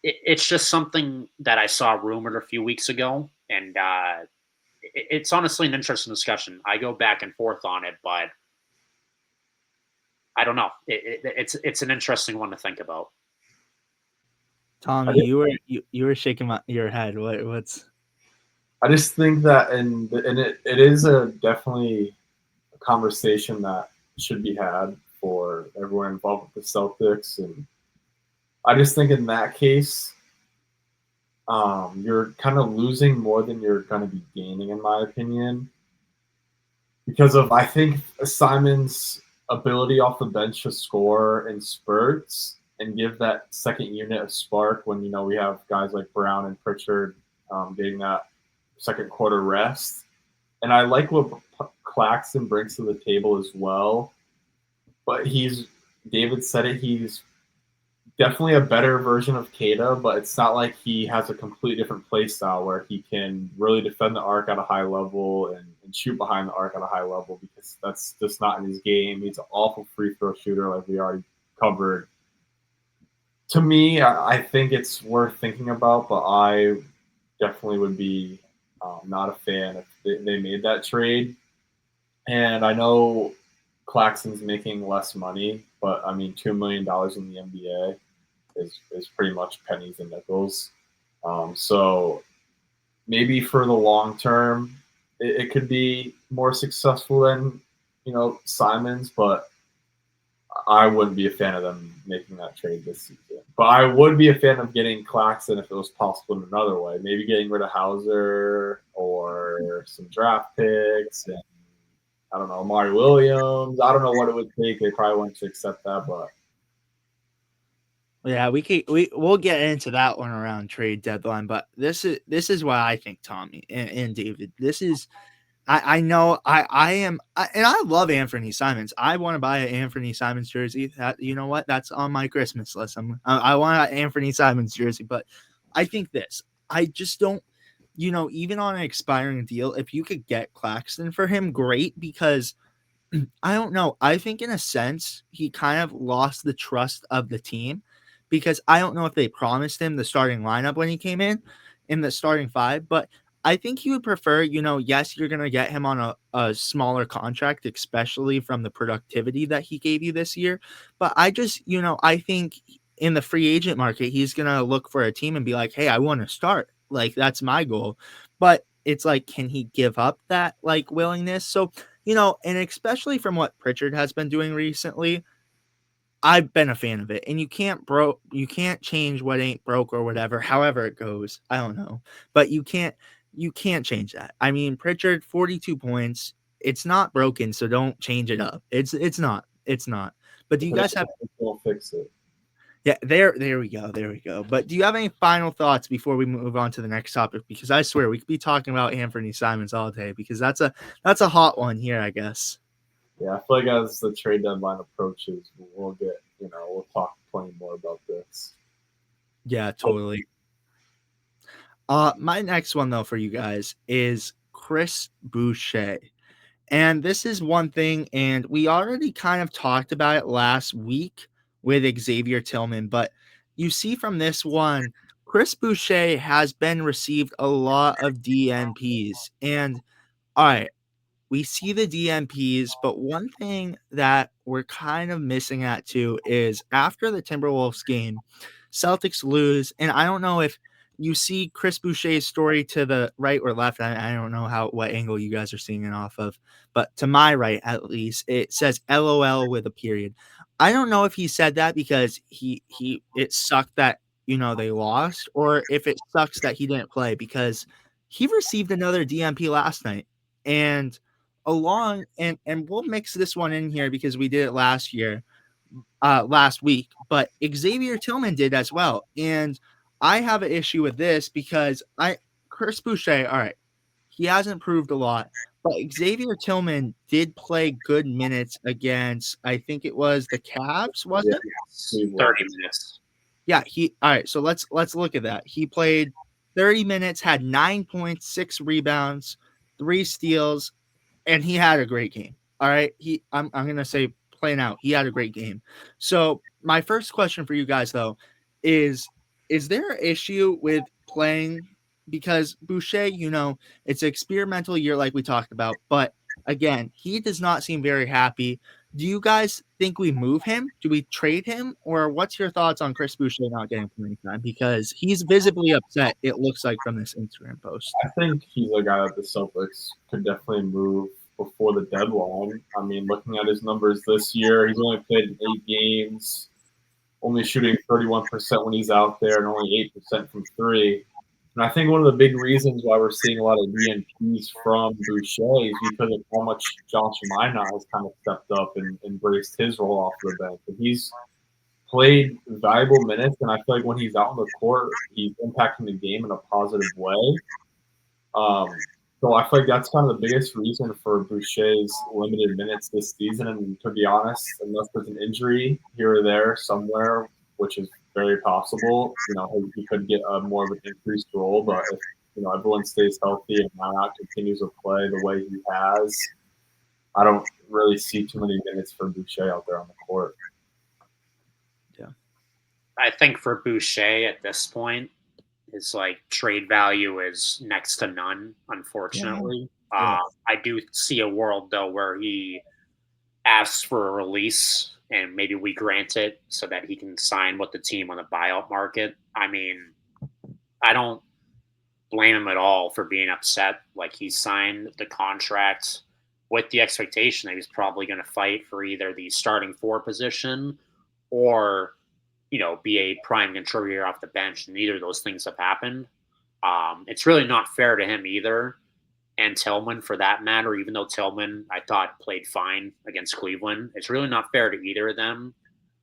C: it's just something that I saw rumored a few weeks ago, and it's honestly an interesting discussion. I go back and forth on it, but I don't know. It's an interesting one to think about.
A: Tommy, you were shaking your head. What's?
B: I just think that, and it is definitely a conversation that should be had for everyone involved with the Celtics, and I just think in that case, you're kind of losing more than you're going to be gaining, in my opinion, because of, I think, Simon's ability off the bench to score in spurts and give that second unit a spark when, we have guys like Brown and Pritchard getting that second quarter rest. And I like what Claxton brings to the table as well. But David said it, he's definitely a better version of Cada, but it's not like he has a completely different play style where he can really defend the arc at a high level and shoot behind the arc at a high level, because that's just not in his game. He's an awful free throw shooter, like we already covered. To me, I think it's worth thinking about, but I definitely would be not a fan if they made that trade. And I know Claxton's making less money, but I mean, $2 million in the NBA is pretty much pennies and nickels. So maybe for the long term, it could be more successful than Simons, but I wouldn't be a fan of them making that trade this season. But I would be a fan of getting Claxton if it was possible in another way. Maybe getting rid of Hauser or some draft picks and I don't know, Amari Williams. I don't know what it would take. They probably wouldn't accept that, but
A: Yeah, we'll get into that one around trade deadline. But this is why I think Tommy and David. This is I know I am and I love Anthony Simons. I want to buy an Anthony Simons jersey. That you know what? That's on my Christmas list. I want an Anthony Simons jersey, but I think this. I just don't. Even on an expiring deal, if you could get Claxton for him, great because I don't know. I think in a sense, he kind of lost the trust of the team because I don't know if they promised him the starting lineup when he came in the starting five, but I think he would prefer, yes, you're going to get him on a smaller contract, especially from the productivity that he gave you this year. But I just, I think in the free agent market, he's going to look for a team and be like, hey, I want to start. Like, that's my goal. But it's like, can he give up that like willingness? So, and especially from what Pritchard has been doing recently, I've been a fan of it. And you can't change what ain't broke or whatever, however it goes. I don't know. But you can't change that. I mean, Pritchard 42 points. It's not broken, so don't change it up. It's not. It's not. But do you guys have
B: we'll fix it.
A: yeah, there we go. There we go. But do you have any final thoughts before we move on to the next topic? Because I swear we could be talking about Anthony Simons all day because that's a hot one here, I guess.
B: Yeah, I feel like as the trade deadline approaches, we'll talk plenty more about this.
A: Yeah, totally. My next one though for you guys is Chris Boucher. And this is one thing, and we already kind of talked about it last week with Xavier Tillman, but you see from this one, Chris Boucher has been received a lot of DNPs. And all right, we see the DNPs, but one thing that we're kind of missing at too is after the Timberwolves game, Celtics lose, and I don't know if you see Chris Boucher's story to the right or left. I don't know what angle you guys are seeing it off of, but to my right at least, it says LOL with a period. I don't know if he said that because it sucked that they lost, or if it sucks that he didn't play because he received another DNP last night and along and we'll mix this one in here because we did it last week, but Xavier Tillman did as well. And I have an issue with this because Chris Boucher, all right, he hasn't proved a lot, but Xavier Tillman did play good minutes against, I think it was the Cavs, was it?
C: 30 minutes.
A: Yeah, all right, so let's look at that. He played 30 minutes, had 9 points, 6 rebounds, 3 steals, and he had a great game. All right. I'm gonna say plain out, he had a great game. So my first question for you guys though is there an issue with playing because Boucher, it's an experimental year like we talked about, but again, he does not seem very happy. Do you guys think we move him? Do we trade him? Or what's your thoughts on Chris Boucher not getting playing time? Because he's visibly upset, it looks like from this Instagram post.
B: I think he's a guy that the Celtics could definitely move before the deadline. I mean, looking at his numbers this year, he's only played in 8 games, only shooting 31% when he's out there and only 8% from 3. And I think one of the big reasons why we're seeing a lot of DNPs from Boucher is because of how much Josh Minot has kind of stepped up and embraced his role off the bench. And he's played valuable minutes, and I feel like when he's out on the court, he's impacting the game in a positive way. So I feel like that's kind of the biggest reason for Boucher's limited minutes this season. And to be honest, unless there's an injury here or there somewhere, which is very possible, he could get a more of an increased role. But if everyone stays healthy and Minot continues to play the way he has, I don't really see too many minutes for Boucher out there on the court.
A: Yeah,
C: I think for Boucher at this point, his like trade value is next to none, unfortunately.
A: Yeah.
C: I do see a world, though, where he asks for a release and maybe we grant it so that he can sign with the team on the buyout market. I mean, I don't blame him at all for being upset. Like, he signed the contract with the expectation that he was probably going to fight for either the starting four position or, be a prime contributor off the bench. And neither of those things have happened. It's really not fair to him either, and Tillman for that matter, even though Tillman I thought played fine against Cleveland. It's really not fair to either of them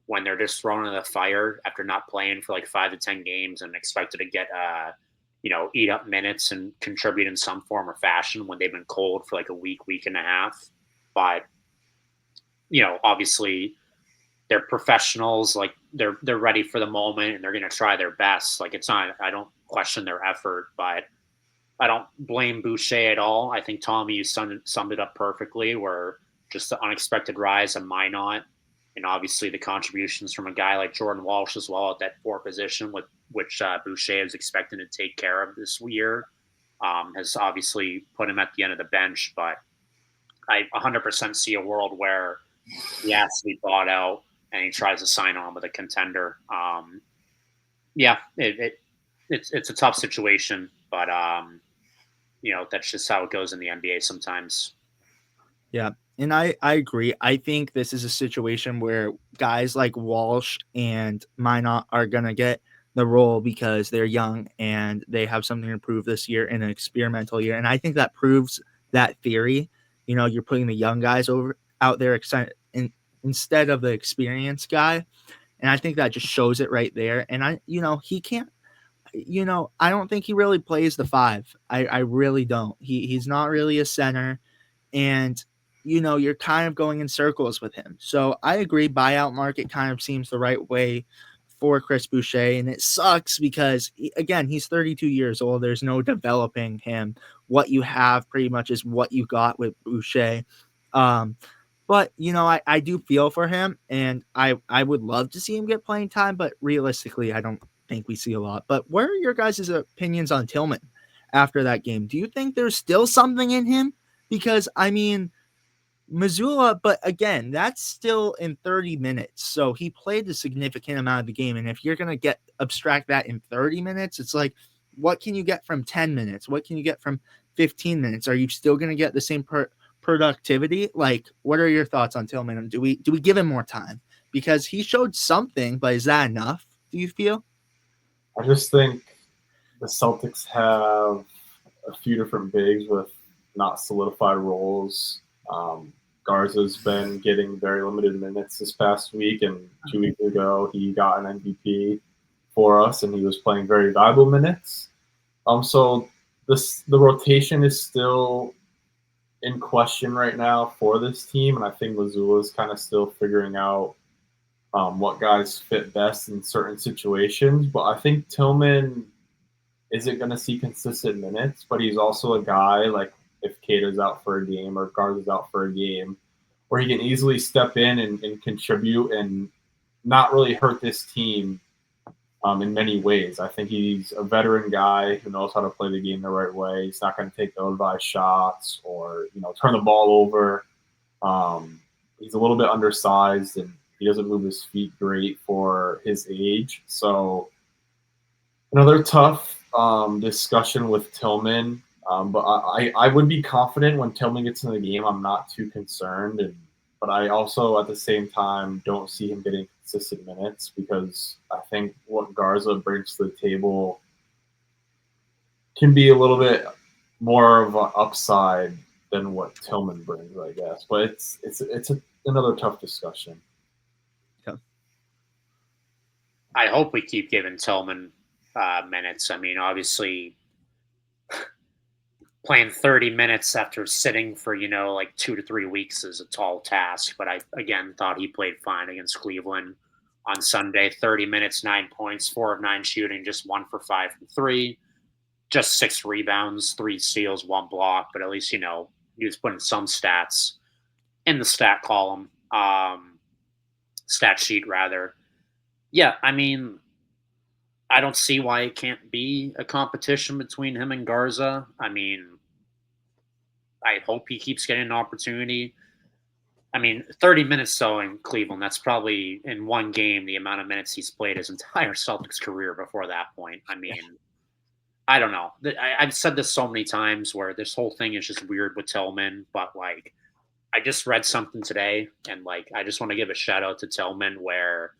C: when they're just thrown in the fire after not playing for like 5 to 10 games and expected to get eat up minutes and contribute in some form or fashion when they've been cold for like a week and a half. But obviously they're professionals, like they're ready for the moment and they're going to try their best. Like, it's not, I don't question their effort, but I don't blame Boucher at all. I think, Tommy, you summed it up perfectly, where just the unexpected rise of Minot and obviously the contributions from a guy like Jordan Walsh as well at that four position, with which Boucher is expected to take care of this year, has obviously put him at the end of the bench. But I 100% see a world where he has to be bought out and he tries to sign on with a contender. Yeah, it's a tough situation, but that's just how it goes in the NBA sometimes.
A: Yeah. And I agree. I think this is a situation where guys like Walsh and Minot are going to get the role because they're young and they have something to prove this year in an experimental year. And I think that proves that theory. You're putting the young guys out there instead of the experienced guy. And I think that just shows it right there. And he can't, I don't think he really plays the five. I really don't. He's not really a center. And you're kind of going in circles with him. So I agree, buyout market kind of seems the right way for Chris Boucher, and it sucks because again, he's 32 years old. There's no developing him. What you have pretty much is what you got with Boucher. But I do feel for him, and I would love to see him get playing time, but realistically, I don't think we see a lot. But what are your guys' opinions on Tillman after that game? Do you think there's still something in him? Because I mean, Missoula, but again, that's still in 30 minutes. So he played a significant amount of the game. And if you're going to abstract that in 30 minutes, it's like, what can you get from 10 minutes? What can you get from 15 minutes? Are you still going to get the same productivity? Like, what are your thoughts on Tillman? Do we give him more time? Because he showed something, but is that enough? Do you feel?
B: I just think the Celtics have a few different bigs with not solidified roles. Garza's been getting very limited minutes this past week, and 2 weeks ago he got an MVP for us, and he was playing very valuable minutes. So the rotation is still in question right now for this team, and I think Missoula's kind of still figuring out what guys fit best in certain situations. But I think Tillman isn't going to see consistent minutes, but he's also a guy, like if Caires out for a game or Garza's out for a game, where he can easily step in and contribute and not really hurt this team in many ways. I think he's a veteran guy who knows how to play the game the right way. He's not going to take ill-advised shots or turn the ball over. He's a little bit undersized and he doesn't move his feet great for his age. So another tough discussion with Tillman. But I would be confident when Tillman gets in the game. I'm not too concerned. But I also, at the same time, don't see him getting consistent minutes because I think what Garza brings to the table can be a little bit more of an upside than what Tillman brings, I guess. But it's another tough discussion.
A: Yeah.
C: I hope we keep giving Tillman minutes. I mean, obviously, playing 30 minutes after sitting for, like 2 to 3 weeks is a tall task. But I, again, thought he played fine against Cleveland on Sunday. 30 minutes, 9 points, 4 of 9 shooting, just 1 for 5 from 3. Just 6 rebounds, 3 steals, 1 block. But at least, he was putting some stats in the stat column, stat sheet, rather. Yeah, I mean, I don't see why it can't be a competition between him and Garza. I mean, I hope he keeps getting an opportunity. I mean, 30 minutes though in Cleveland, that's probably in one game the amount of minutes he's played his entire Celtics career before that point. I mean, I don't know. I've said this so many times where this whole thing is just weird with Tillman, but like I just read something today and like I just want to give a shout out to Tillman where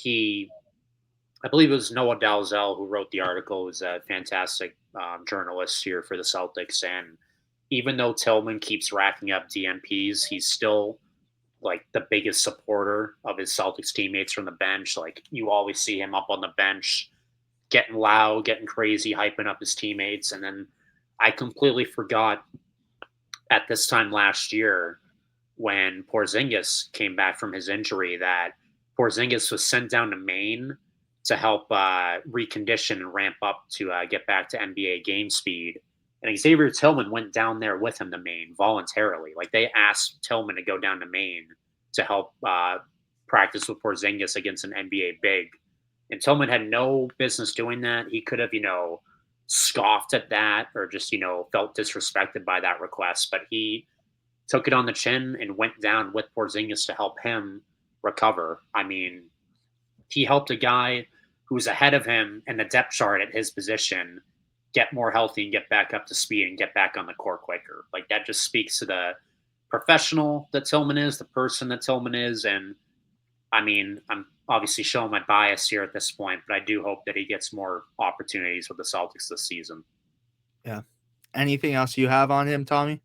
C: I believe it was Noah Dalzell who wrote the article. He was a fantastic journalist here for the Celtics. And even though Tillman keeps racking up DMPs, he's still like the biggest supporter of his Celtics teammates from the bench. Like you always see him up on the bench, getting loud, getting crazy, hyping up his teammates. And then I completely forgot at this time last year when Porzingis came back from his injury that Porzingis was sent down to Maine to help recondition and ramp up to get back to NBA game speed. And Xavier Tillman went down there with him to Maine voluntarily. Like they asked Tillman to go down to Maine to help practice with Porzingis against an NBA big. And Tillman had no business doing that. He could have, scoffed at that or just, felt disrespected by that request. But he took it on the chin and went down with Porzingis to help him recover. I mean, he helped a guy who was ahead of him in the depth chart at his position get more healthy and get back up to speed and get back on the court quicker. Like that just speaks to the professional that Tillman is, the person that Tillman is. And I mean, I'm obviously showing my bias here at this point, but I do hope that he gets more opportunities with the Celtics this season.
A: Yeah. Anything else you have on him, Tommy?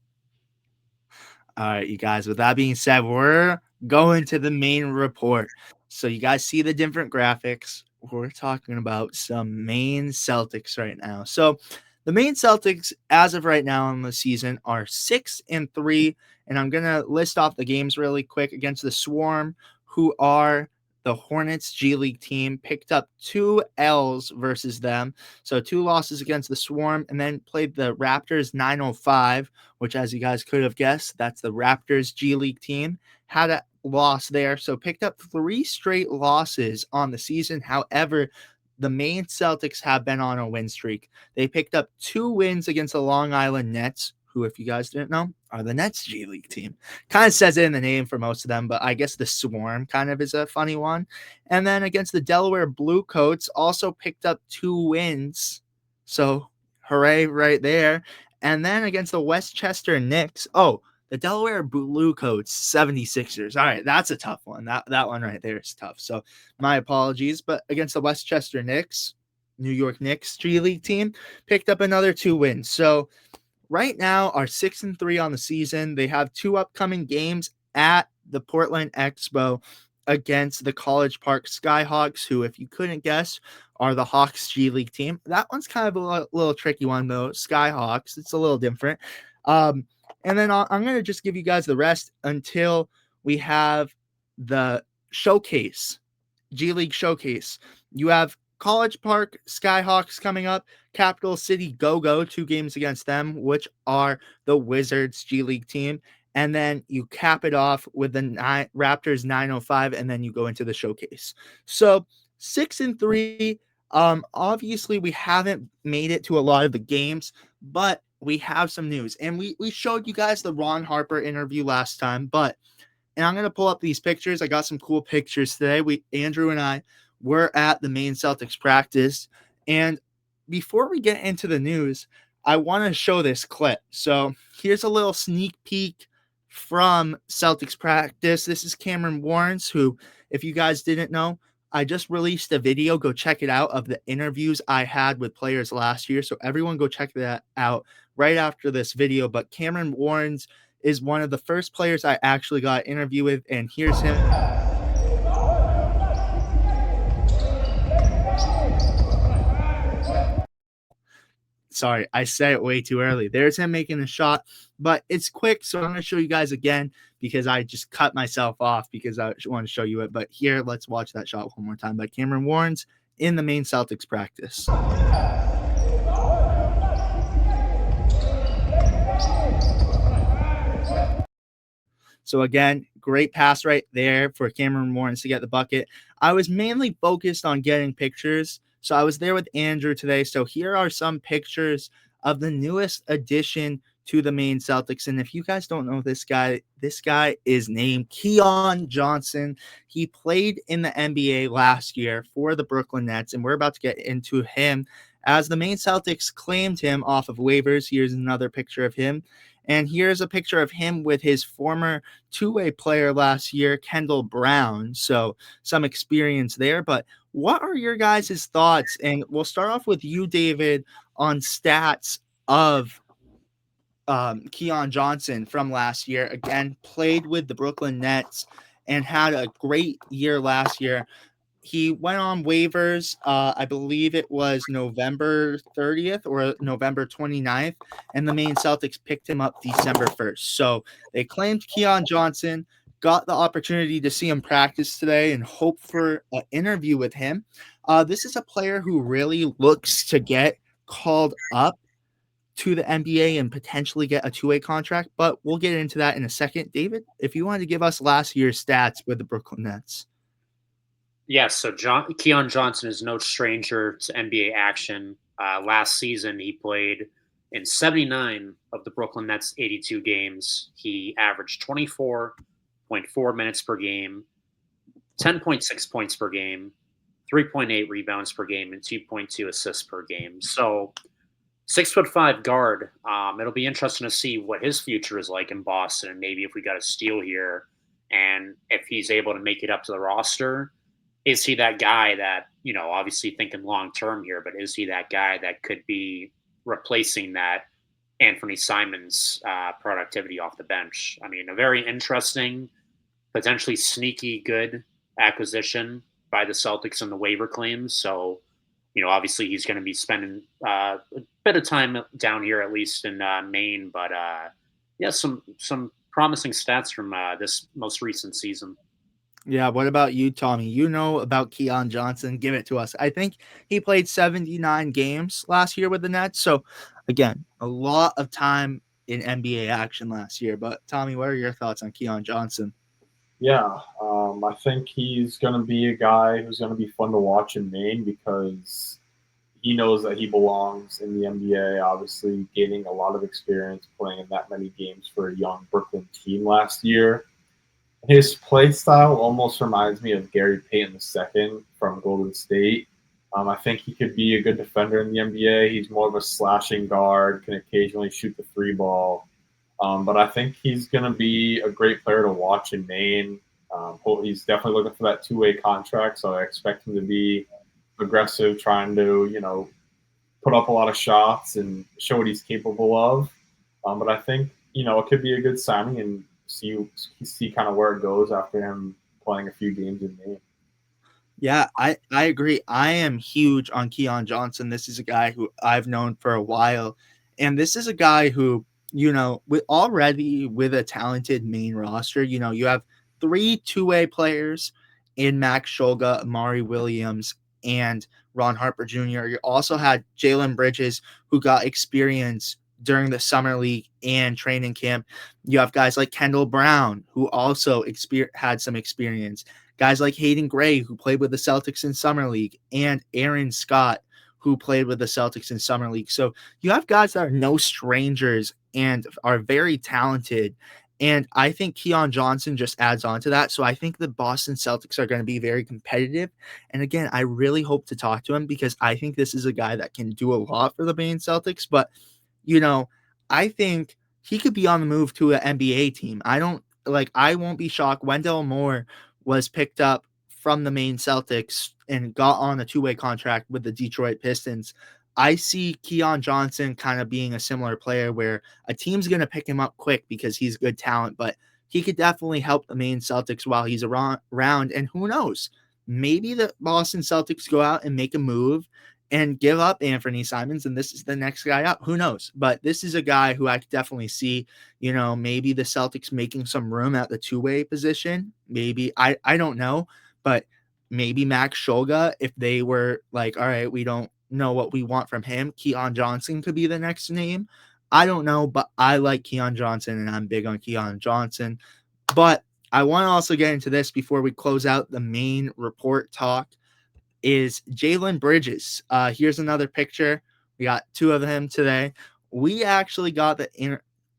A: All right, you guys, with that being said, we're going to the main report. So you guys see the different graphics. We're talking about some Maine Celtics right now. So the Maine Celtics, as of right now in the season, are 6-3. And I'm going to list off the games really quick against the Swarm, who are the Hornets G League team. Picked up 2 L's versus them. So 2 losses against the Swarm, and then played the Raptors 905, which, as you guys could have guessed, that's the Raptors G League team. Had a loss there. So picked up 3 straight losses on the season. However, the Maine Celtics have been on a win streak. They picked up 2 wins against the Long Island Nets, who, if you guys didn't know, are the Nets G League team. Kind of says it in the name for most of them, but I guess the Swarm kind of is a funny one. And then against the Delaware Bluecoats, also picked up 2 wins. So hooray right there. And then against the Westchester Knicks, the Delaware Bluecoats 76ers. All right, that's a tough one. That one right there is tough. So my apologies. But against the Westchester Knicks, New York Knicks G League team, picked up another 2 wins. So right now are 6-3 on the season. They have 2 upcoming games at the Portland Expo against the College Park Skyhawks, who, if you couldn't guess, are the Hawks G League team. That one's kind of a little tricky one, though. Skyhawks, it's a little different. And then I'm going to just give you guys the rest until we have the showcase, G League showcase. You have College Park Skyhawks coming up, Capital City Go-Go, 2 games against them, which are the Wizards G League team. And then you cap it off with the Raptors 905, and then you go into the showcase. So 6-3. Obviously, we haven't made it to a lot of the games, but we have some news. And we showed you guys the Ron Harper interview last time, and I'm going to pull up these pictures. I got some cool pictures today. Andrew and I were at the Maine Celtics practice. And before we get into the news, I want to show this clip. So here's a little sneak peek from Celtics practice. This is Cameron Warrens, who, if you guys didn't know, I just released a video. Go check it out, of the interviews I had with players last year. So everyone go check that out right after this video. But Cameron Warrens is one of the first players I actually got an interview with. And here's him. Sorry, I said it way too early. There's him making a shot, but it's quick. So I'm going to show you guys again because I just cut myself off because I want to show you it. But here, let's watch that shot one more time by Cameron Warrens in the Maine Celtics practice. So again, great pass right there for Cameron Warrens to get the bucket. I was mainly focused on getting pictures. So I was there with Andrew today. So here are some pictures of the newest addition to the Maine Celtics. And if you guys don't know this guy is named Keon Johnson. He played in the NBA last year for the Brooklyn Nets, and we're about to get into him as the Maine Celtics claimed him off of waivers. Here's another picture of him. And here's a picture of him with his former two-way player last year, Kendall Brown. So some experience there. But what are your guys' thoughts? And we'll start off with you, David, on stats of Keon Johnson from last year. Again, played with the Brooklyn Nets and had a great year last year. He went on waivers, I believe it was November 30th or November 29th, and the Maine Celtics picked him up December 1st. So they claimed Keon Johnson, got the opportunity to see him practice today, and hope for an interview with him. This is a player who really looks to get called up to the NBA and potentially get a two-way contract, but we'll get into that in a second. David, if you wanted to give us last year's stats with the Brooklyn Nets.
C: Yes, so Keon Johnson is no stranger to NBA action. Last season, he played in 79 of the Brooklyn Nets' 82 games. He averaged 24.4 minutes per game, 10.6 points per game, 3.8 rebounds per game, and 2.2 assists per game. So 6'5" guard. It'll be interesting to see what his future is like in Boston, and maybe if we got a steal here, and if he's able to make it up to the roster. Is he that guy that, obviously thinking long term here, but is he that guy that could be replacing that Anthony Simons productivity off the bench? I mean, a very interesting, potentially sneaky good acquisition by the Celtics in the waiver claims. So, obviously he's going to be spending a bit of time down here, at least in Maine. But yeah, some promising stats from this most recent season.
A: Yeah, what about you, Tommy? You know about Keon Johnson. Give it to us. I think he played 79 games last year with the Nets. So, again, a lot of time in NBA action last year. But, Tommy, what are your thoughts on Keon Johnson?
B: Yeah, I think he's going to be a guy who's going to be fun to watch in Maine because he knows that he belongs in the NBA. Obviously, gaining a lot of experience playing in that many games for a young Brooklyn team last year. His play style almost reminds me of Gary Payton II from Golden State. I think he could be a good defender in the NBA. He's more of a slashing guard, can occasionally shoot the three ball. But I think he's going to be a great player to watch in Maine. He's definitely looking for that two-way contract, so I expect him to be aggressive, trying to, put up a lot of shots and show what he's capable of. But I think, it could be a good signing and see kind of where it goes after him playing a few games in Maine.
A: Yeah, I agree. I am huge on Keon Johnson. This is a guy who I've known for a while. And this is a guy who, with a talented main roster, you have 3 two-way players in Max Shulga, Amari Williams, and Ron Harper Jr. You also had Jalen Bridges, who got experience during the summer league and training camp. You have guys like Kendall Brown, who also had some experience. Guys like Hayden Gray, who played with the Celtics in Summer League, and Aaron Scott, who played with the Celtics in Summer League. So you have guys that are no strangers and are very talented. And I think Keon Johnson just adds on to that. So I think the Boston Celtics are going to be very competitive. And again, I really hope to talk to him because I think this is a guy that can do a lot for the Maine Celtics. But, I think he could be on the move to an NBA team. I won't be shocked. Wendell Moore was picked up from the Maine Celtics and got on a two-way contract with the Detroit Pistons. I see Keon Johnson kind of being a similar player where a team's going to pick him up quick because he's good talent, but he could definitely help the Maine Celtics while he's around. And who knows? Maybe the Boston Celtics go out and make a move and give up Anthony Simons, and this is the next guy up. Who knows? But this is a guy who I could definitely see, maybe the Celtics making some room at the two-way position. Maybe, I don't know, but maybe Max Shulga, if they were like, all right, we don't know what we want from him, Keon Johnson could be the next name. I don't know, but I like Keon Johnson, and I'm big on Keon Johnson. But I want to also get into this before we close out the main report talk. Is Jalen Bridges. Here's another picture. We got 2 of him today. We actually got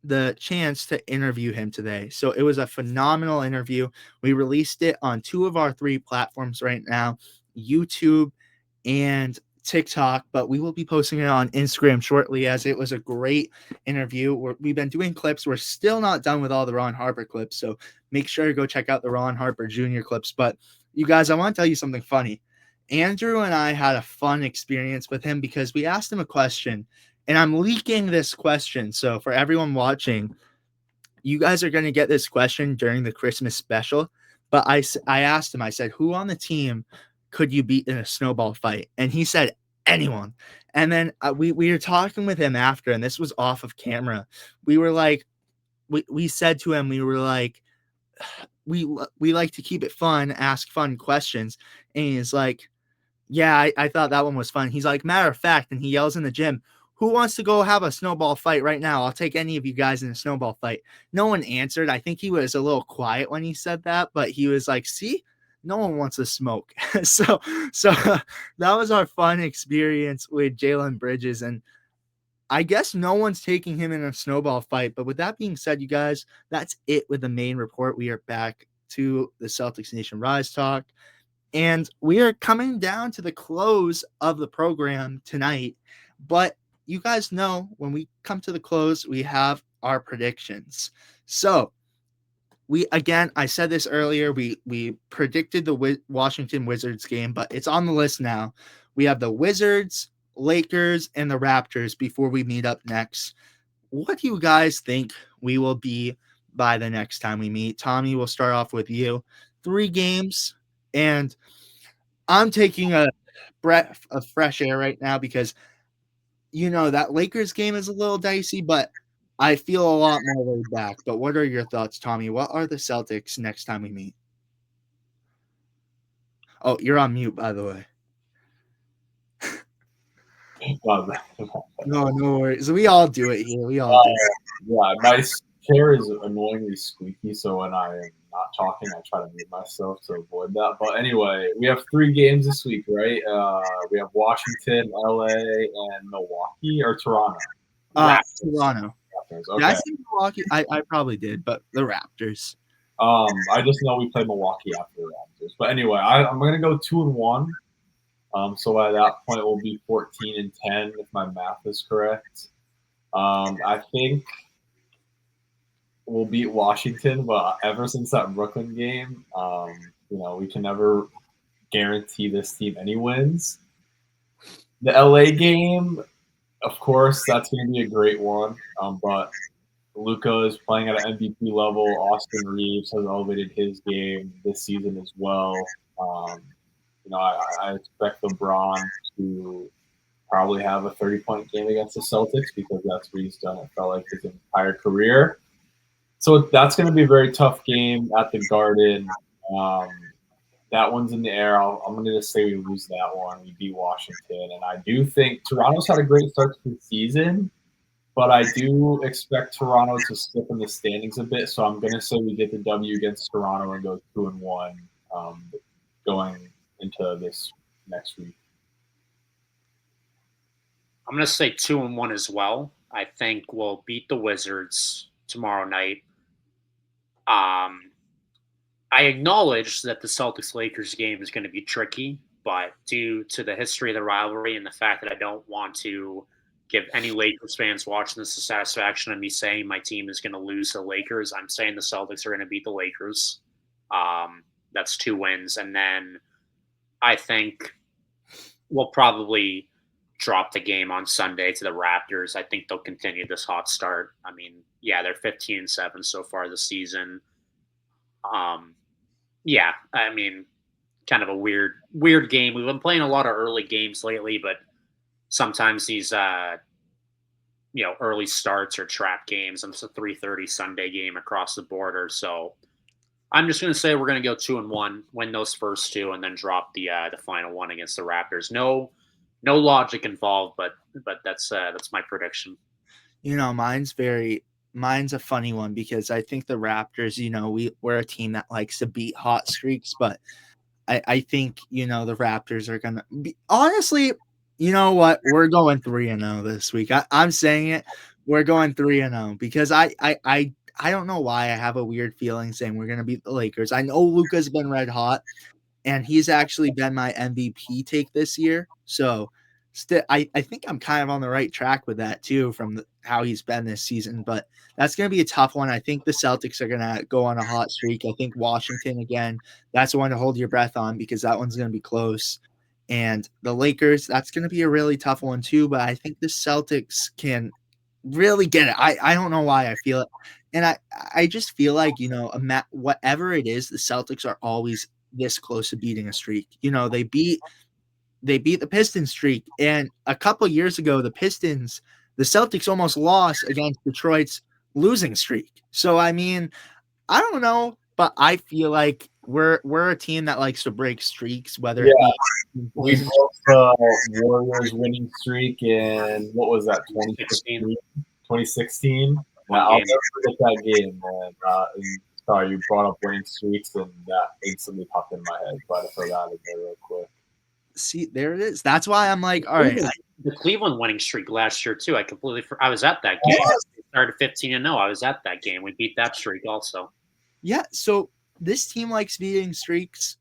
A: the chance to interview him today. So it was a phenomenal interview. We released it on 2 of our 3 platforms right now, YouTube and TikTok, but we will be posting it on Instagram shortly, as it was a great interview. We've been doing clips. We're still not done with all the Ron Harper clips, so make sure to go check out the Ron Harper Jr. clips. But you guys, I want to tell you something funny. Andrew and I had a fun experience with him because we asked him a question, and I'm leaking this question. So for everyone watching, you guys are going to get this question during the Christmas special. But I asked him, I said, who on the team could you beat in a snowball fight? And he said, anyone. And then we were talking with him after, and this was off of camera. We were like, we said to him, we were like, we like to keep it fun, ask fun questions. And he's like, yeah, I thought that one was fun. He's like, matter of fact, and he yells in the gym, who wants to go have a snowball fight right now? I'll take any of you guys in a snowball fight. No one answered. I think he was a little quiet when he said that, but he was like, see, no one wants to smoke. so that was our fun experience with Jalen Bridges. And I guess no one's taking him in a snowball fight. But with that being said, you guys, that's it with the main report. We are back to the Celtics Nation Rise talk. And we are coming down to the close of the program tonight. But you guys know when we come to the close, we have our predictions. So I said this earlier, we predicted the Washington Wizards game, but it's on the list now. We have the Wizards, Lakers, and the Raptors before we meet up next. What do you guys think we will be by the next time we meet? Tommy, we'll start off with you. 3 games, and I'm taking a breath of fresh air right now because that Lakers game is a little dicey, but I feel a lot more laid back. But what are your thoughts, Tommy? What are the Celtics next time we meet? Oh, you're on mute, by the way. No worries. We all do it here. We all do it.
B: Yeah, my chair is annoyingly squeaky, so when I am not talking, I try to mute myself to avoid that. But anyway, we have 3 games this week, right? We have Washington, LA, and Milwaukee, or Toronto.
A: Toronto.
B: Raptors.
A: Did I say Milwaukee? I probably did, but the Raptors.
B: I just know we play Milwaukee after the Raptors. But anyway, I'm gonna go 2-1. So by that point, we'll be 14-10 if my math is correct. I think we'll beat Washington, but ever since that Brooklyn game, we can never guarantee this team any wins. The LA game, of course, that's going to be a great one. But Luka is playing at an MVP level. Austin Reeves has elevated his game this season as well. I expect LeBron to probably have a 30-point game against the Celtics because that's what he's done, it felt like, his entire career. So that's going to be a very tough game at the Garden. That one's in the air. I'm going to just say we lose that one. We beat Washington. And I do think Toronto's had a great start to the season, but I do expect Toronto to slip in the standings a bit. So I'm going to say we get the W against Toronto and go 2-1 going into this next week.
C: I'm going to say 2-1 as well. I think we'll beat the Wizards tomorrow night. I acknowledge that the Celtics-Lakers game is going to be tricky, but due to the history of the rivalry and the fact that I don't want to give any Lakers fans watching this the satisfaction of me saying my team is going to lose to the Lakers, I'm saying the Celtics are going to beat the Lakers. That's 2 wins. And then I think we'll probably drop the game on Sunday to the Raptors. I think they'll continue this hot start. I mean, yeah, they're 15-7 so far this season. Yeah, I mean, kind of a weird game. We've been playing a lot of early games lately, but sometimes these early starts or trap games. And it's a 3:30 Sunday game across the border. So I'm just going to say we're going to go 2-1, win those first 2, and then drop the final one against the Raptors. No logic involved, but that's my prediction.
A: Mine's a funny one because I think the Raptors, we're a team that likes to beat hot streaks, but I think, the Raptors are going to be, honestly, you know what? We're going 3-0 this week. I'm saying it. We're going 3-0 because I don't know why I have a weird feeling saying we're gonna beat the Lakers. I know Luka's been red hot, and he's actually been my MVP take this year. So I think I'm kind of on the right track with that too from how he's been this season. But that's going to be a tough one. I think the Celtics are going to go on a hot streak. I think Washington again. That's one to hold your breath on because that one's going to be close. And the Lakers, that's going to be a really tough one too. But I think the Celtics can really get it. I don't know why I feel it. And I just feel like, whatever it is, the Celtics are always this close to beating a streak. They beat the Pistons streak, and a couple years ago, the Celtics almost lost against Detroit's losing streak. So I mean, I don't know, but I feel like we're a team that likes to break streaks, whether it be
B: we broke the Warriors winning streak in what was that 2016. I'll never forget that game, man. Sorry, you brought up winning streaks, and that instantly popped in my head. But I forgot it there real quick.
A: See, there it is. That's why I'm like, all right.
C: The Cleveland winning streak last year too. I was at that game. We started 15-0. I was at that game. We beat that streak also.
A: Yeah. So this team likes beating streaks.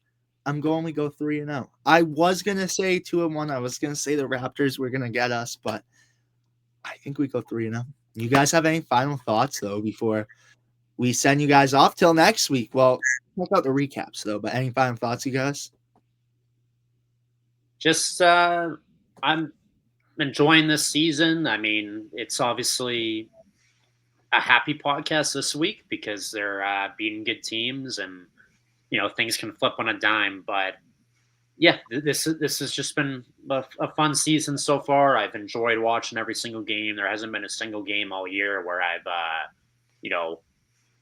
A: I'm going to go 3-0. I was gonna say 2-1. I was gonna say the Raptors were gonna get us, but I think we go 3-0. You guys have any final thoughts though before we send you guys off till next week? Well, check out the recaps though. But any final thoughts, you guys?
C: Just I'm enjoying this season. I mean, it's obviously a happy podcast this week because they're beating good teams, and things can flip on a dime. But yeah, this has just been a fun season so far. I've enjoyed watching every single game. There hasn't been a single game all year where I've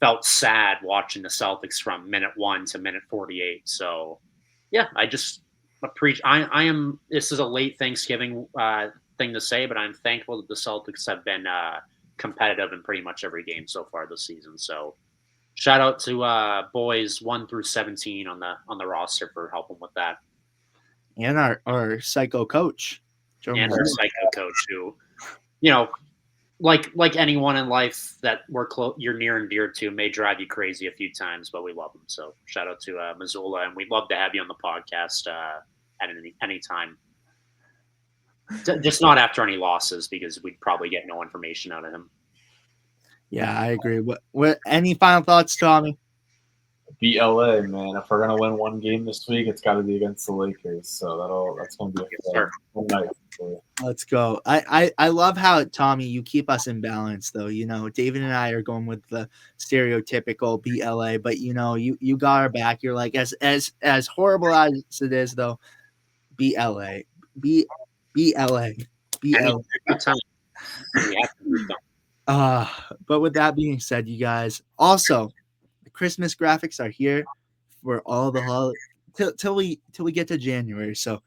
C: felt sad watching the Celtics from minute 1 to minute 48. So yeah, I just I am. This is a late Thanksgiving thing to say, but I'm thankful that the Celtics have been competitive in pretty much every game so far this season. So, shout out to boys 1 through 17 on the roster for helping with that,
A: and our psycho coach,
C: and our psycho coach, who, like anyone in life that you're near and dear to, may drive you crazy a few times, but we love him. So, shout out to Missoula, and we'd love to have you on the podcast at any time. Just not after any losses, because we'd probably get no information out of him.
A: Yeah, I agree. What any final thoughts, Tommy?
B: Beat LA, man. If we're gonna win one game this week, it's got to be against the Lakers. So that's gonna be a fun night.
A: Let's go. I love how, Tommy, you keep us in balance though. David and I are going with the stereotypical beat LA, but you got our back. You're like, as horrible as it is though, beat LA. Beat LA. Beat LA. But with that being said, you guys, also the Christmas graphics are here for all the holidays till we get to January. So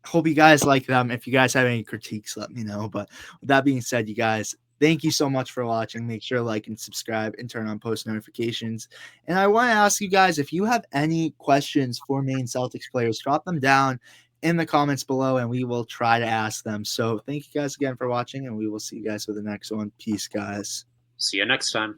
A: hope you guys like them. If you guys have any critiques, let me know. But with that being said, you guys, thank you so much for watching. Make sure to like and subscribe and turn on post notifications. And I want to ask you guys, if you have any questions for Maine Celtics players, drop them down in the comments below and we will try to ask them. So thank you guys again for watching, and we will see you guys for the next one. Peace, guys.
C: See you next time.